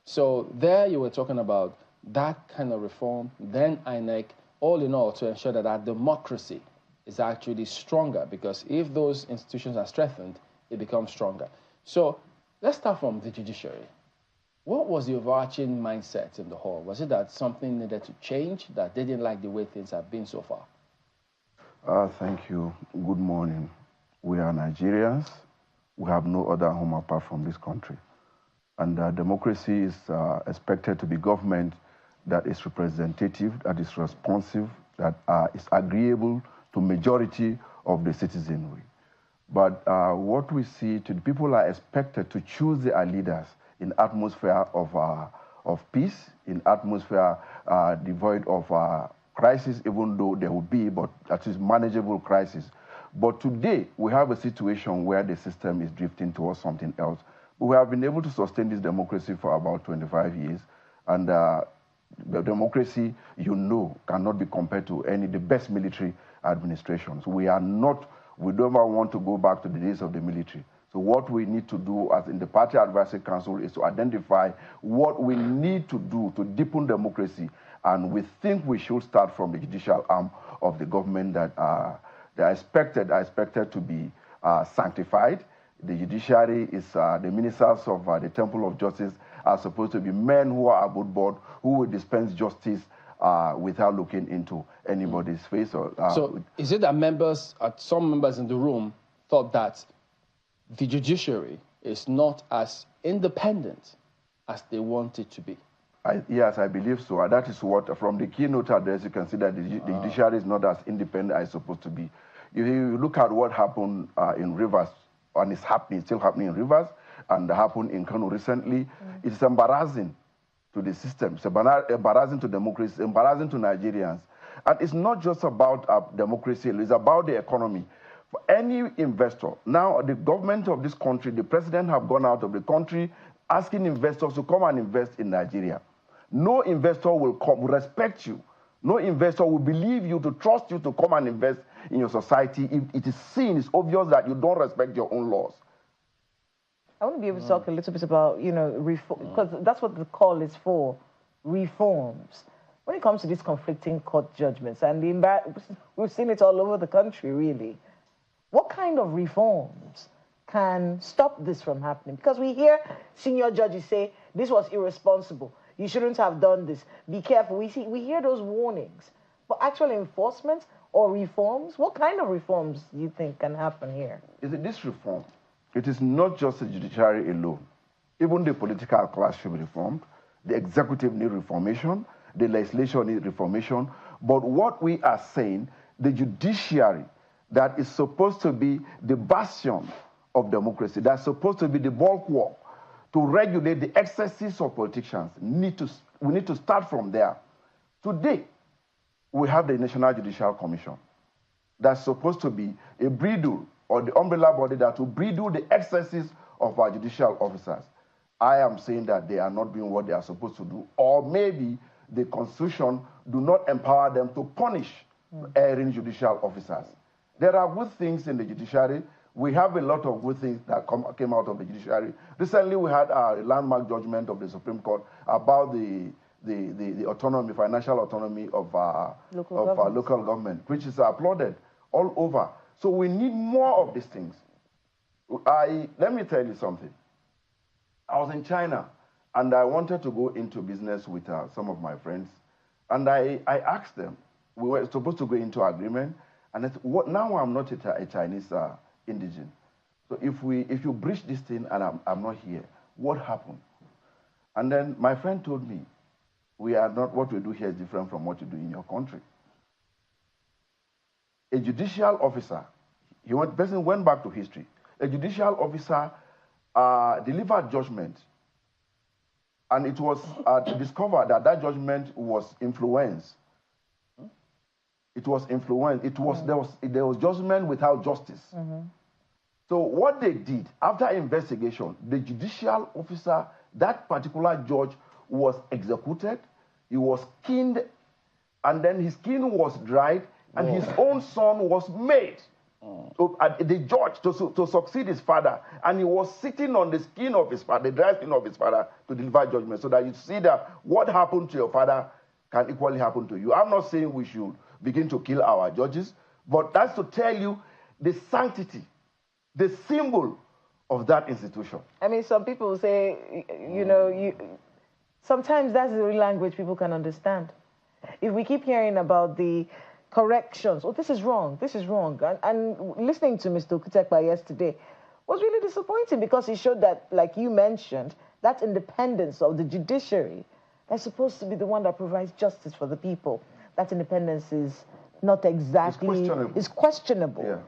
So there you were talking about that kind of reform, then INEC, all in all, to ensure that our democracy is actually stronger, because if those institutions are strengthened, it becomes stronger. So let's start from the judiciary. What was the overarching mindset in the whole? Was it that something needed to change, that they didn't like the way things have been so far?
Thank you. Good morning. We are Nigerians. We have no other home apart from this country. And democracy is expected to be government that is representative, that is responsive, that is agreeable to majority of the citizenry. But what we see, the people are expected to choose their leaders in atmosphere of peace, in atmosphere devoid of crisis, even though there will be, but that is manageable crisis. But today, we have a situation where the system is drifting towards something else. We have been able to sustain this democracy for about 25 years, and the democracy, you know, cannot be compared to the best military administrations. We don't ever want to go back to the days of the military. So what we need to do as in the Party Advisory Council is to identify what we need to do to deepen democracy, and we think we should start from the judicial arm of the government that they are expected to be sanctified. The judiciary is the ministers of the Temple of Justice are supposed to be men who are above board, who will dispense justice without looking into anybody's face.
So is it that some members in the room thought that the judiciary is not as independent as they want it to be?
Yes, I believe so. That is what, from the keynote address, you can see that the judiciary is not as independent as it's supposed to be. You look at what happened in Rivers, and it's still happening in Rivers, and happened in Kano recently. It's embarrassing to the system. It's embarrassing to democracy, embarrassing to Nigerians
And it's not just about democracy, it's about the economy. For any investor, now the government of this country, the president have gone out of the country asking investors to come and invest in Nigeria. No investor will respect you. No investor will believe you, to trust you to come and invest in your society if it is seen, it's obvious that you don't respect your own laws.
I want to be able to talk a little bit about, reform, because that's what the call is for, reforms. When it comes to these conflicting court judgments, and we've seen it all over the country, really, what kind of reforms can stop this from happening? Because we hear senior judges say, this was irresponsible, you shouldn't have done this, be careful. We hear those warnings. But actual enforcement or reforms, what kind of reforms do you think can happen here?
Is it this reform? It is not just the judiciary alone. Even the political class should be reformed. The executive need reformation. The legislation need reformation. But what we are saying, the judiciary that is supposed to be the bastion of democracy, that's supposed to be the bulwark to regulate the excesses of politicians, we need to start from there. Today, we have the National Judicial Commission that's supposed to be a bridle or the umbrella body that will bridle the excesses of our judicial officers. I am saying that they are not doing what they are supposed to do, or maybe the Constitution do not empower them to punish erring judicial officers. There are good things in the judiciary. We have a lot of good things that came out of the judiciary. Recently, we had a landmark judgment of the Supreme Court about the autonomy, financial autonomy of local government, which is applauded all over. So we need more of these things. Let me tell you something. I was in China, and I wanted to go into business with some of my friends. And I asked them, we were supposed to go into agreement, and I said, now I'm not a Chinese indigene. So if you breach this thing and I'm not here, what happened? And then my friend told me, what we do here is different from what you do in your country. A judicial officer, person went back to history. A judicial officer delivered judgment, and it was discovered that that judgment was influenced. It was influenced. There was judgment without justice. So what they did, after investigation, the judicial officer, that particular judge, was executed. He was skinned, and then his skin was dried, and his own son was made the judge to succeed his father, and he was sitting on the skin of his father, the dry skin of his father, to deliver judgment, so that you see that what happened to your father can equally happen to you. I'm not saying we should begin to kill our judges, but that's to tell you the sanctity, the symbol of that institution.
I mean, some people say, sometimes that's the real language people can understand. If we keep hearing about the corrections, this is wrong, and listening to Mr. Okutekpa yesterday was really disappointing, because he showed that, like you mentioned, that independence of the judiciary that's supposed to be the one that provides justice for the people, that independence is not exactly, it's questionable.
Yeah.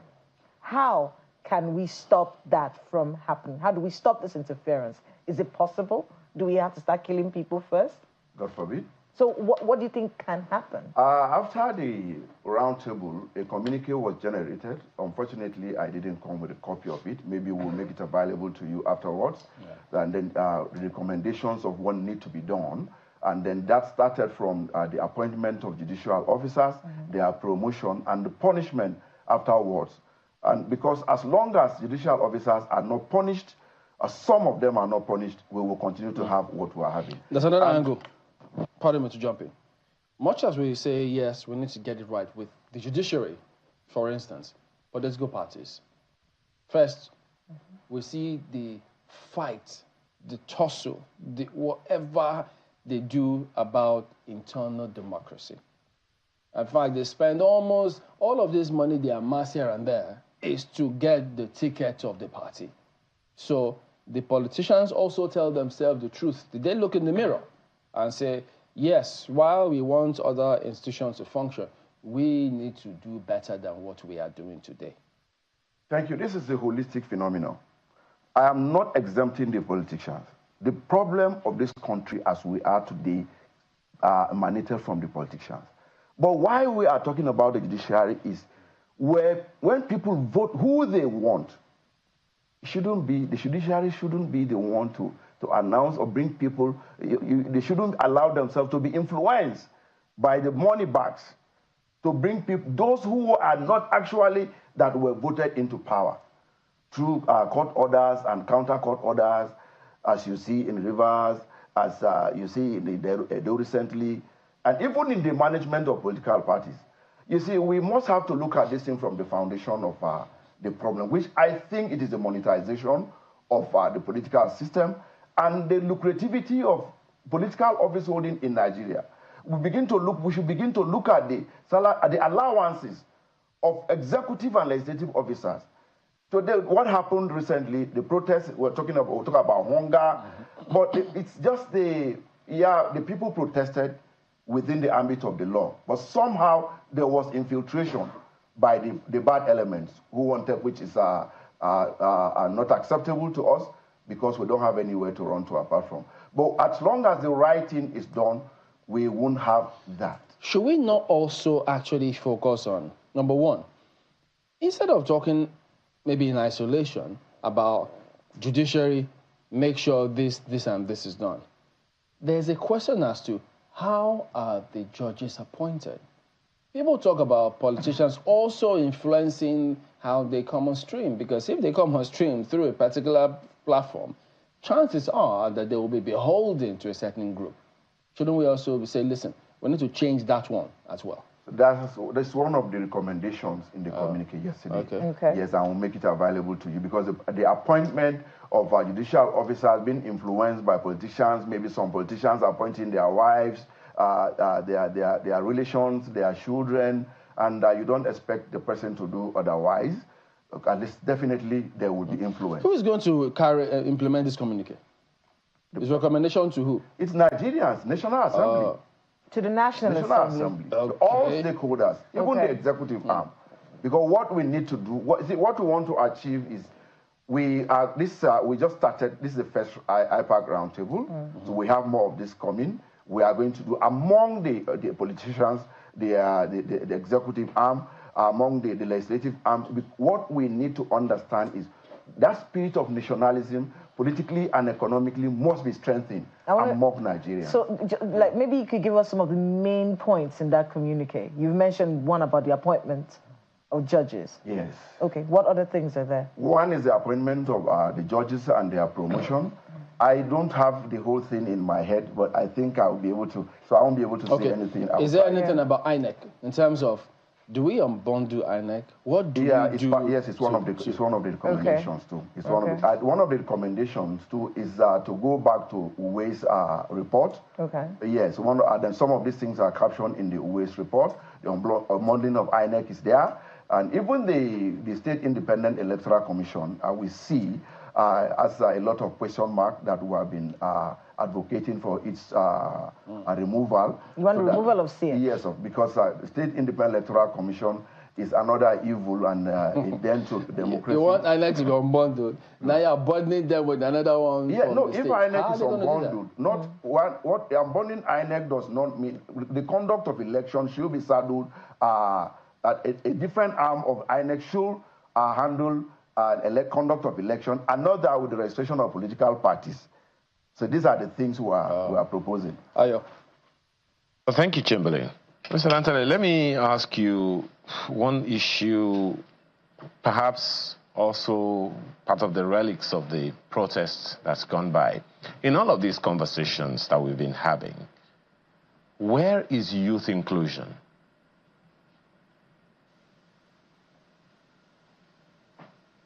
How can we stop that from happening? How do we stop this interference? Is it possible? Do we have to start killing people first?
God forbid.
So what do you think can happen?
After the roundtable, a communique was generated. Unfortunately, I didn't come with a copy of it. Maybe we'll make it available to you afterwards. Yeah. And then recommendations of what need to be done. And then that started from the appointment of judicial officers, their promotion, and the punishment afterwards. And because as long as judicial officers are not punished, some of them are not punished, we will continue to have what we are having.
There's another angle. Pardon me to jump in. Much as we say, yes, we need to get it right with the judiciary, for instance, political parties. First, we see the fight, the tussle, whatever they do about internal democracy. In fact, they spend almost all of this money they amass here and there is to get the ticket of the party. So the politicians also tell themselves the truth. Did they look in the mirror and say, yes, while we want other institutions to function, we need to do better than what we are doing today?
Thank you. This is a holistic phenomenon. I am not exempting the politicians. The problem of this country as we are today emanated from the politicians. But why we are talking about the judiciary is when people vote who they want, the judiciary shouldn't be the one to announce or bring people. They shouldn't allow themselves to be influenced by the money bags to bring people, those who are not actually that were voted into power through court orders and counter court orders, as you see in Rivers, as you see in Edo recently, and even in the management of political parties. You see, we must have to look at this thing from the foundation of the problem, which I think it is the monetization of the political system and the lucrativity of political office holding in Nigeria. We should begin to look at the allowances of executive and legislative officers. So what happened recently, the protests, we're talking about hunger, but it's just the people protested within the ambit of the law. But somehow there was infiltration by the bad elements who wanted, which is not acceptable to us because we don't have anywhere to run to apart from. But as long as the right thing is done, we won't have that.
Should we not also actually focus on, number one, instead of talking maybe in isolation about judiciary, make sure this and this is done, there's a question as to how are the judges appointed? People talk about politicians also influencing how they come on stream, because if they come on stream through a particular platform, chances are that they will be beholden to a certain group. Shouldn't we also say, listen, we need to change that one as well?
That's one of the recommendations in the communique yesterday.
Okay.
Yes, I will make it available to you, because the appointment of judicial officers being influenced by politicians, maybe some politicians appointing their wives, their relations, their children, and you don't expect the person to do otherwise. At least definitely there will be influence.
Who is going to implement this communique? This recommendation to who?
It's Nigerians, National Assembly.
To the National Assembly.
Okay. All stakeholders, even the executive arm. Because what we need to do, what we want to achieve is, we just started, this is the first IPAC roundtable, so we have more of this coming. We are going to do, among the politicians, the executive arm, among the legislative arm, what we need to understand is that spirit of nationalism, politically and economically, must be strengthened among Nigerians.
So, like, maybe you could give us some of the main points in that communique. You've mentioned one about the appointment of judges.
Yes.
Okay, what other things are there?
One is the appointment of the judges and their promotion. I don't have the whole thing in my head, but I think I'll be able to, so I won't be able to say anything.
Is there anything about INEC in terms of, do we unbundle INEC? What do we do?
Yes, it's one of the recommendations too. It's one of the recommendations too is to go back to Uwe's report.
Okay.
Yes, then some of these things are captioned in the Uwe's report. The unbundling of INEC is there, and even the State Independent Electoral Commission, we see as a lot of question mark that we have been advocating for its removal.
You want the removal of CN?
Yes, because the State Independent Electoral Commission is another evil and a dent to democracy.
You want INEC to be unbundled. Now you're bundling them with another one.
Yeah, no, if INEC is unbundled, what unbundling INEC does not mean, the conduct of election should be saddled, a different arm of INEC should handle conduct of election, another with the registration of political parties. So these are the things we are proposing.
Ayo.
Well, thank you, Chamberlain. Mr. Anthony, let me ask you one issue, perhaps also part of the relics of the protests that's gone by. In all of these conversations that we've been having, where is youth inclusion?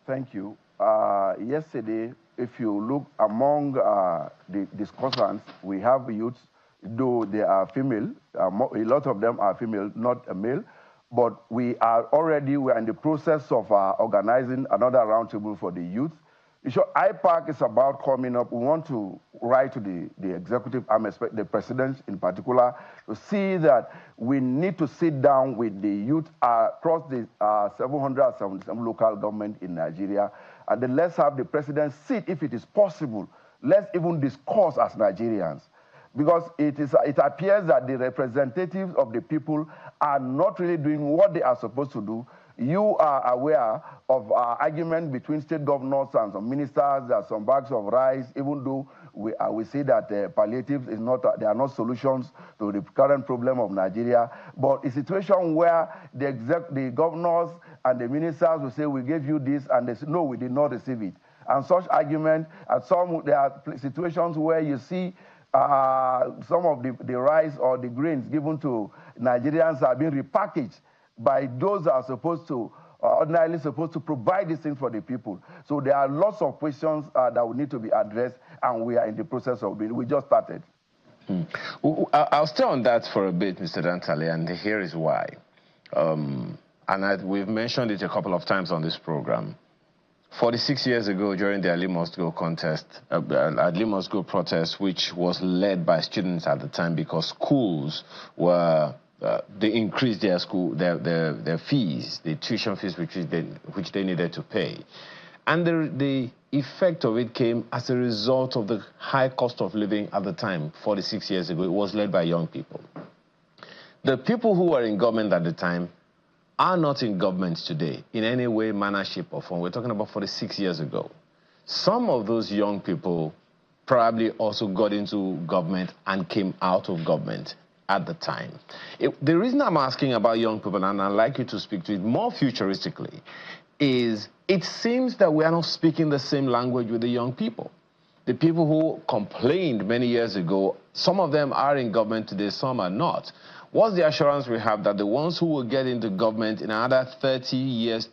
Thank you. Yesterday, if you look among the discussants, we have youths, though they are female, a lot of them are female, not a male, but we're in the process of organizing another roundtable for the youth. IPAC is about coming up. We want to write to the executive arm, the president in particular, to see that we need to sit down with the youth across the 777 local government in Nigeria, and then let's have the president sit, if it is possible. Let's even discuss as Nigerians because it appears that the representatives of the people are not really doing what they are supposed to do. You are aware of argument between state governors and some ministers, that some bags of rice, even though we see that palliatives is not, there are not solutions to the current problem of Nigeria. But a situation where the governors and the ministers will say, we gave you this, and they say, no, we did not receive it. And such argument, and there are situations where you see some of the rice or the grains given to Nigerians are being repackaged by those that are supposed to, ordinarily supposed to provide these things for the people. So there are lots of questions that will need to be addressed, and we are in the process of doing it. We just started.
I'll stay on that for a bit, Mr. Dantale, and here is why. We've mentioned it a couple of times on this program. 46 years ago, during the Ali Must Go contest, Ali Must Go protest, which was led by students at the time because schools were they increased their fees, the tuition fees which they needed to pay. And the effect of it came as a result of the high cost of living at the time, 46 years ago. It was led by young people. The people who were in government at the time are not in government today in any way, manner, shape, or form. We're talking about 46 years ago. Some of those young people probably also got into government and came out of government at the time. The reason I'm asking about young people, and I'd like you to speak to it more futuristically, is it seems that we are not speaking the same language with the young people. The people who complained many years ago, some of them are in government today, some are not. What's the assurance we have that the ones who will get into government in another 30 years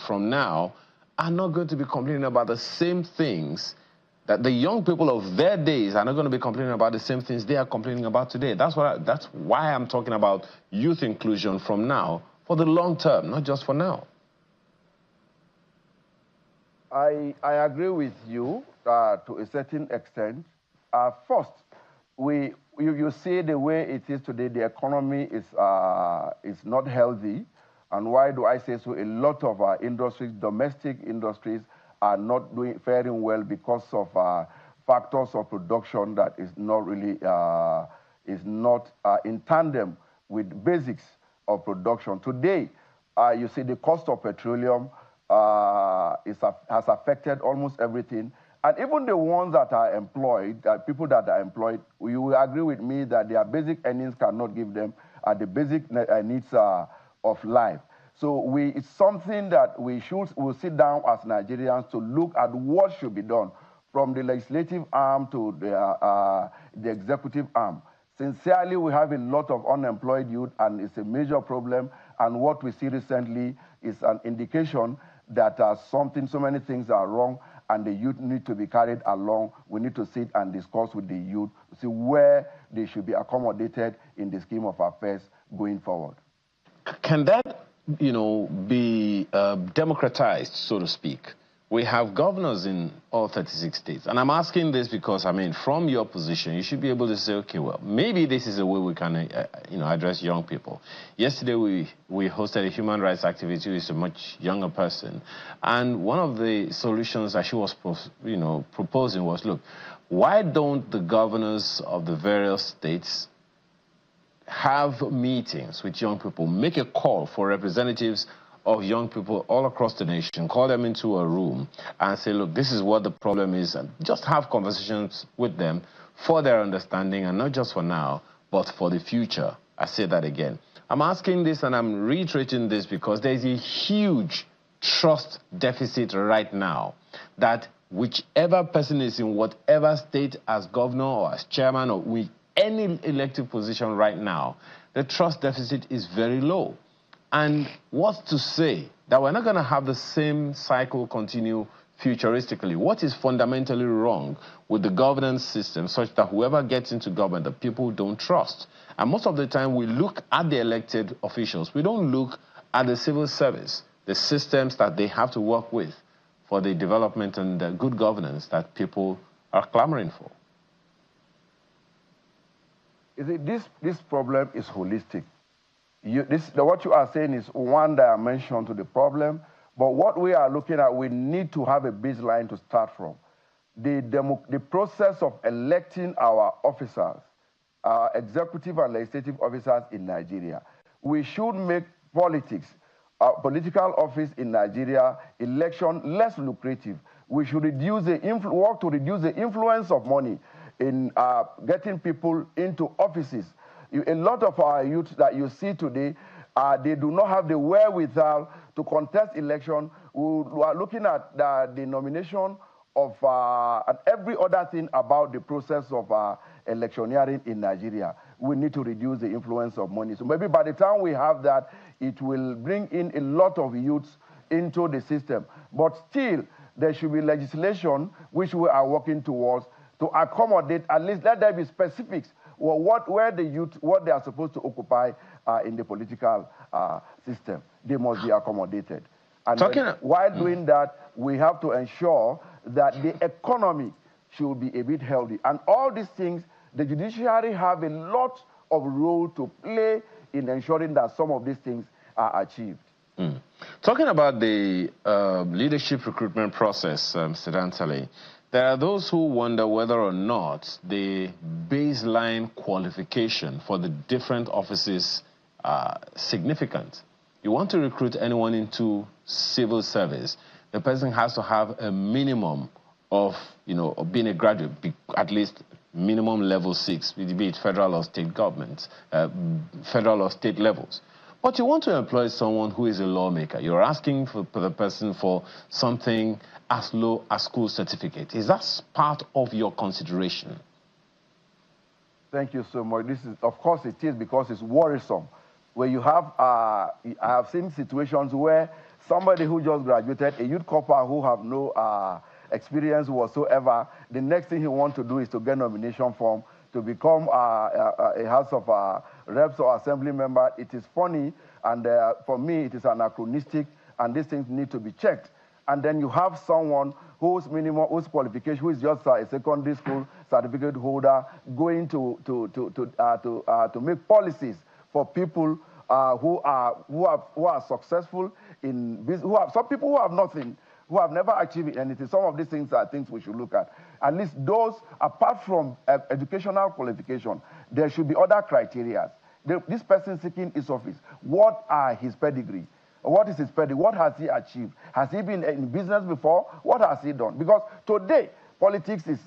from now are not going to be complaining about the same things, that the young people of their days are not going to be complaining about the same things they are complaining about today? That's why I'm talking about youth inclusion from now for the long term, not just for now.
I agree with you to a certain extent. First, you see the way it is today, the economy is not healthy. And why do I say so? A lot of our industries, domestic industries, are not faring well because of factors of production that is not really in tandem with basics of production. Today, you see the cost of petroleum has affected almost everything. And even the ones that are employed, people that are employed, you will agree with me that their basic earnings cannot give them the basic needs of life. So it's something that we'll sit down as Nigerians to look at what should be done from the legislative arm to the executive arm. Sincerely, we have a lot of unemployed youth, and it's a major problem. And what we see recently is an indication that so many things are wrong, and the youth need to be carried along. We need to sit and discuss with the youth to see where they should be accommodated in the scheme of affairs going forward.
Can that, be democratized, so to speak? We have governors in all 36 states. And I'm asking this because, from your position, you should be able to say, okay, well, maybe this is a way we can, address young people. Yesterday, we hosted a human rights activity with a much younger person. And one of the solutions that she was, proposing was, look, why don't the governors of the various states have meetings with young people, make a call for representatives of young people all across the nation, call them into a room and say, look, this is what the problem is, and just have conversations with them for their understanding, and not just for now, but for the future. I say that again. I'm asking this and I'm reiterating this because there's a huge trust deficit right now that whichever person is in whatever state as governor or as chairman or with any elective position right now, the trust deficit is very low. And what's to say that we're not going to have the same cycle continue futuristically? What is fundamentally wrong with the governance system such that whoever gets into government, the people don't trust? And most of the time we look at the elected officials. We don't look at the civil service, the systems that they have to work with for the development and the good governance that people are clamoring for.
This problem is holistic. What you are saying is one dimension to the problem, but what we are looking at, we need to have a baseline to start from. The process of electing our officers executive and legislative officers in Nigeria. We should make politics, political office in Nigeria, election less lucrative. We should work to reduce the influence of money in getting people into offices. A lot of our youth that you see today, they do not have the wherewithal to contest election. We are looking at the nomination of and every other thing about the process of electioneering in Nigeria. We need to reduce the influence of money. So maybe by the time we have that, it will bring in a lot of youths into the system. But still, there should be legislation which we are working towards to accommodate, at least let there be specifics, where the youth, what they are supposed to occupy in the political system. They must be accommodated. And while doing that, we have to ensure that the economy should be a bit healthy. And all these things, the judiciary have a lot of role to play in ensuring that some of these things are achieved.
Talking about the leadership recruitment process, incidentally, there are those who wonder whether or not the baseline qualification for the different offices are significant. You want to recruit anyone into civil service, the person has to have a minimum of, of being a graduate, at least minimum level 6, be it federal or state government, federal or state levels. But you want to employ someone who is a lawmaker. You're asking for the person for something as low as school certificate. Is that part of your consideration?
Thank you so much. Of course it is, because it's worrisome. Where you have, I have seen situations where somebody who just graduated, a youth corper who have no experience whatsoever, the next thing he wants to do is to get nomination form to become a House of Reps or Assembly member. It is funny, and for me, it is anachronistic, and these things need to be checked. And then you have someone whose qualification, who is just a secondary school certificate holder, going to make policies for people who are successful in business. Some people who have nothing, who have never achieved anything. Some of these things are things we should look at. At least those, apart from educational qualification, there should be other criteria. This person seeking his office, what are his pedigree? What is his pedigree? What has he achieved? Has he been in business before? What has he done? Because today, politics is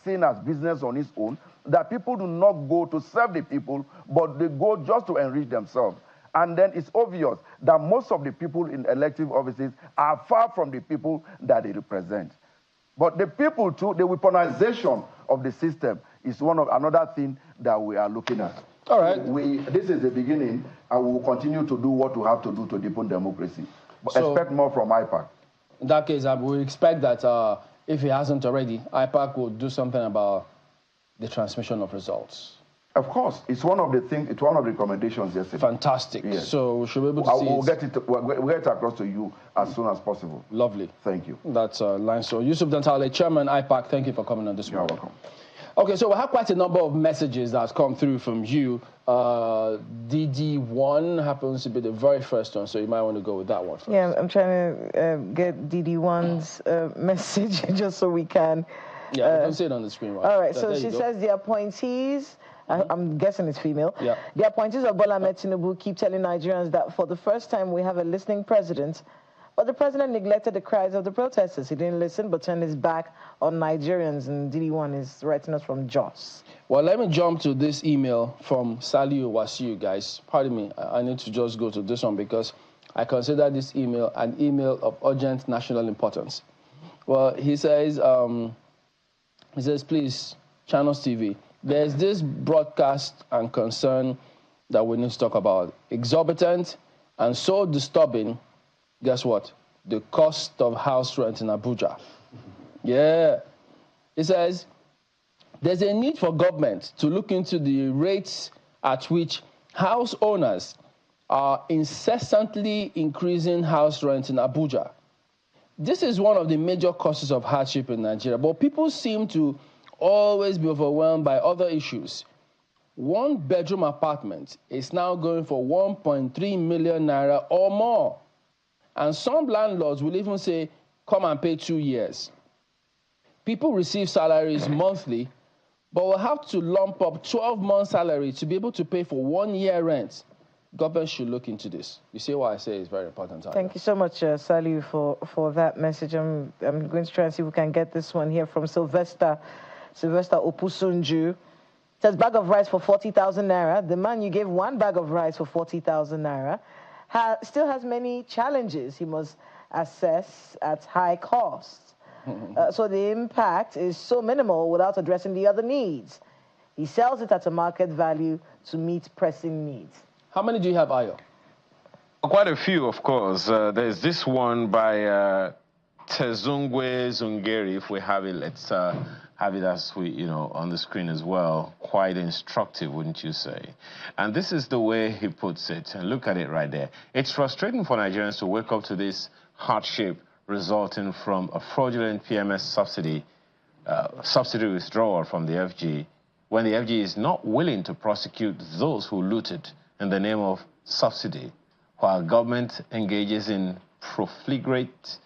seen as business on its own, that people do not go to serve the people, but they go just to enrich themselves. And then it's obvious that most of the people in elective offices are far from the people that they represent. But the people too, the weaponization of the system is another thing that we are looking at.
All right.
This is the beginning, and we will continue to do what we have to do to deepen democracy. But
So,
expect more from IPAC.
In that case, we expect that if he hasn't already, IPAC will do something about the transmission of results.
Of course, it's one of the things. It's one of the recommendations yesterday.
Fantastic. Yes. So we should be able to see.
We'll get it across to you as soon as possible.
Lovely.
Thank you.
That's line. So Yusuf Dantale, Chairman IPAC, thank you for coming on this morning.
You're welcome.
Okay, so we have quite a number of messages that's come through from you. DD1 happens to be the very first one, so you might want to go with that one first.
Yeah, I'm trying to get DD1's message just so we can.
Yeah, we can see it on the screen. Right?
All right, so she says the appointees, I'm guessing it's female.
Yeah.
The appointees of Bola Ahmed Tinubu keep telling Nigerians that for the first time we have a listening president, but the president neglected the cries of the protesters. He didn't listen, but turned his back on Nigerians, and DD1 is writing us from Jos.
Well, let me jump to this email from Saliu Wasiu, guys. Pardon me, I need to just go to this one because I consider this email an email of urgent national importance. Well, he says, please, Channels TV, there's this broadcast and concern that we need to talk about. Exorbitant and so disturbing, guess what? The cost of house rent in Abuja. Yeah. It says, there's a need for government to look into the rates at which house owners are incessantly increasing house rent in Abuja. This is one of the major causes of hardship in Nigeria, but people seem to always be overwhelmed by other issues. One-bedroom apartment is now going for 1.3 million naira or more. And some landlords will even say, come and pay 2 years. People receive salaries monthly, but will have to lump up 12 months' salary to be able to pay for 1 year rent. Government should look into this. You see why I say it's very important.
Thank you so much, Saliu, for that message. I'm going to try and see if we can get this one here from Sylvester Opusunju. It says, bag of rice for 40,000 naira. The man you gave one bag of rice for 40,000 naira still has many challenges he must assess at high costs. So the impact is so minimal without addressing the other needs. He sells it at a market value to meet pressing needs.
How many do you have, Ayo?
Quite a few, of course. There's this one by Tezungwe Zungeri. If we have it, let's have it as we, on the screen as well. Quite instructive, wouldn't you say? And this is the way he puts it. And look at it right there. It's frustrating for Nigerians to wake up to this hardship resulting from a fraudulent PMS subsidy withdrawal from the FG, when the FG is not willing to prosecute those who looted in the name of subsidy, while government engages in profligate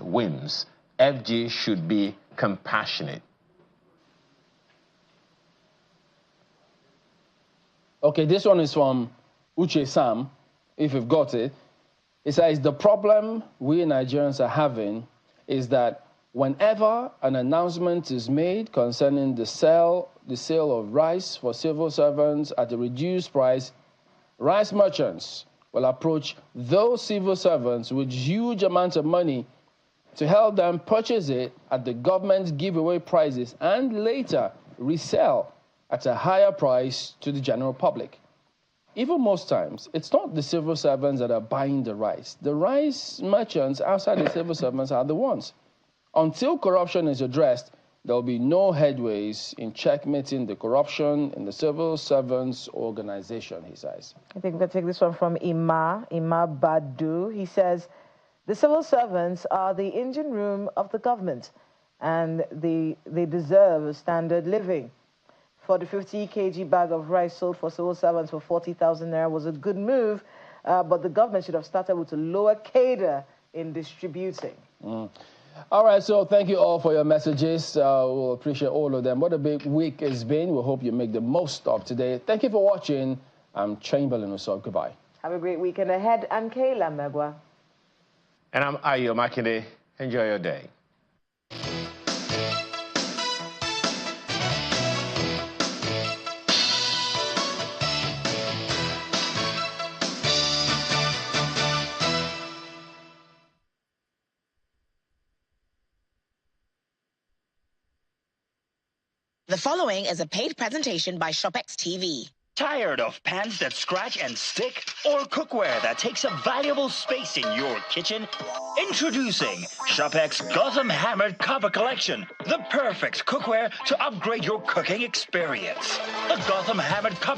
whims. FG should be compassionate.
Okay, this one is from Uche Sam, if you've got it. It says, the problem we Nigerians are having is that whenever an announcement is made concerning the sale of rice for civil servants at a reduced price, rice merchants will approach those civil servants with huge amounts of money to help them purchase it at the government's giveaway prices and later resell at a higher price to the general public. Even most times, it's not the civil servants that are buying the rice. The rice merchants outside the civil servants are the ones. Until corruption is addressed, there will be no headways in checkmating the corruption in the civil servants organization, he says. I think we'll take this one from Ima Badu. He says, the civil servants are the engine room of the government, and they deserve a standard living. For the 50 kg bag of rice sold for civil servants for 40,000 naira was a good move, but the government should have started with a lower cadre in distributing. All right, so thank you all for your messages. We'll appreciate all of them. What a big week it's been. We hope you make the most of today. Thank you for watching. I'm Chamberlain Uso. Goodbye.
Have a great weekend ahead. I'm Kayla Megwa.
And I'm Ayo Makinde. Enjoy your day.
The following is a paid presentation by Shopex TV.
Tired of pans that scratch and stick? Or cookware that takes up valuable space in your kitchen? Introducing Shopex Gotham Hammered Copper Collection, the perfect cookware to upgrade your cooking experience. The Gotham Hammered Copper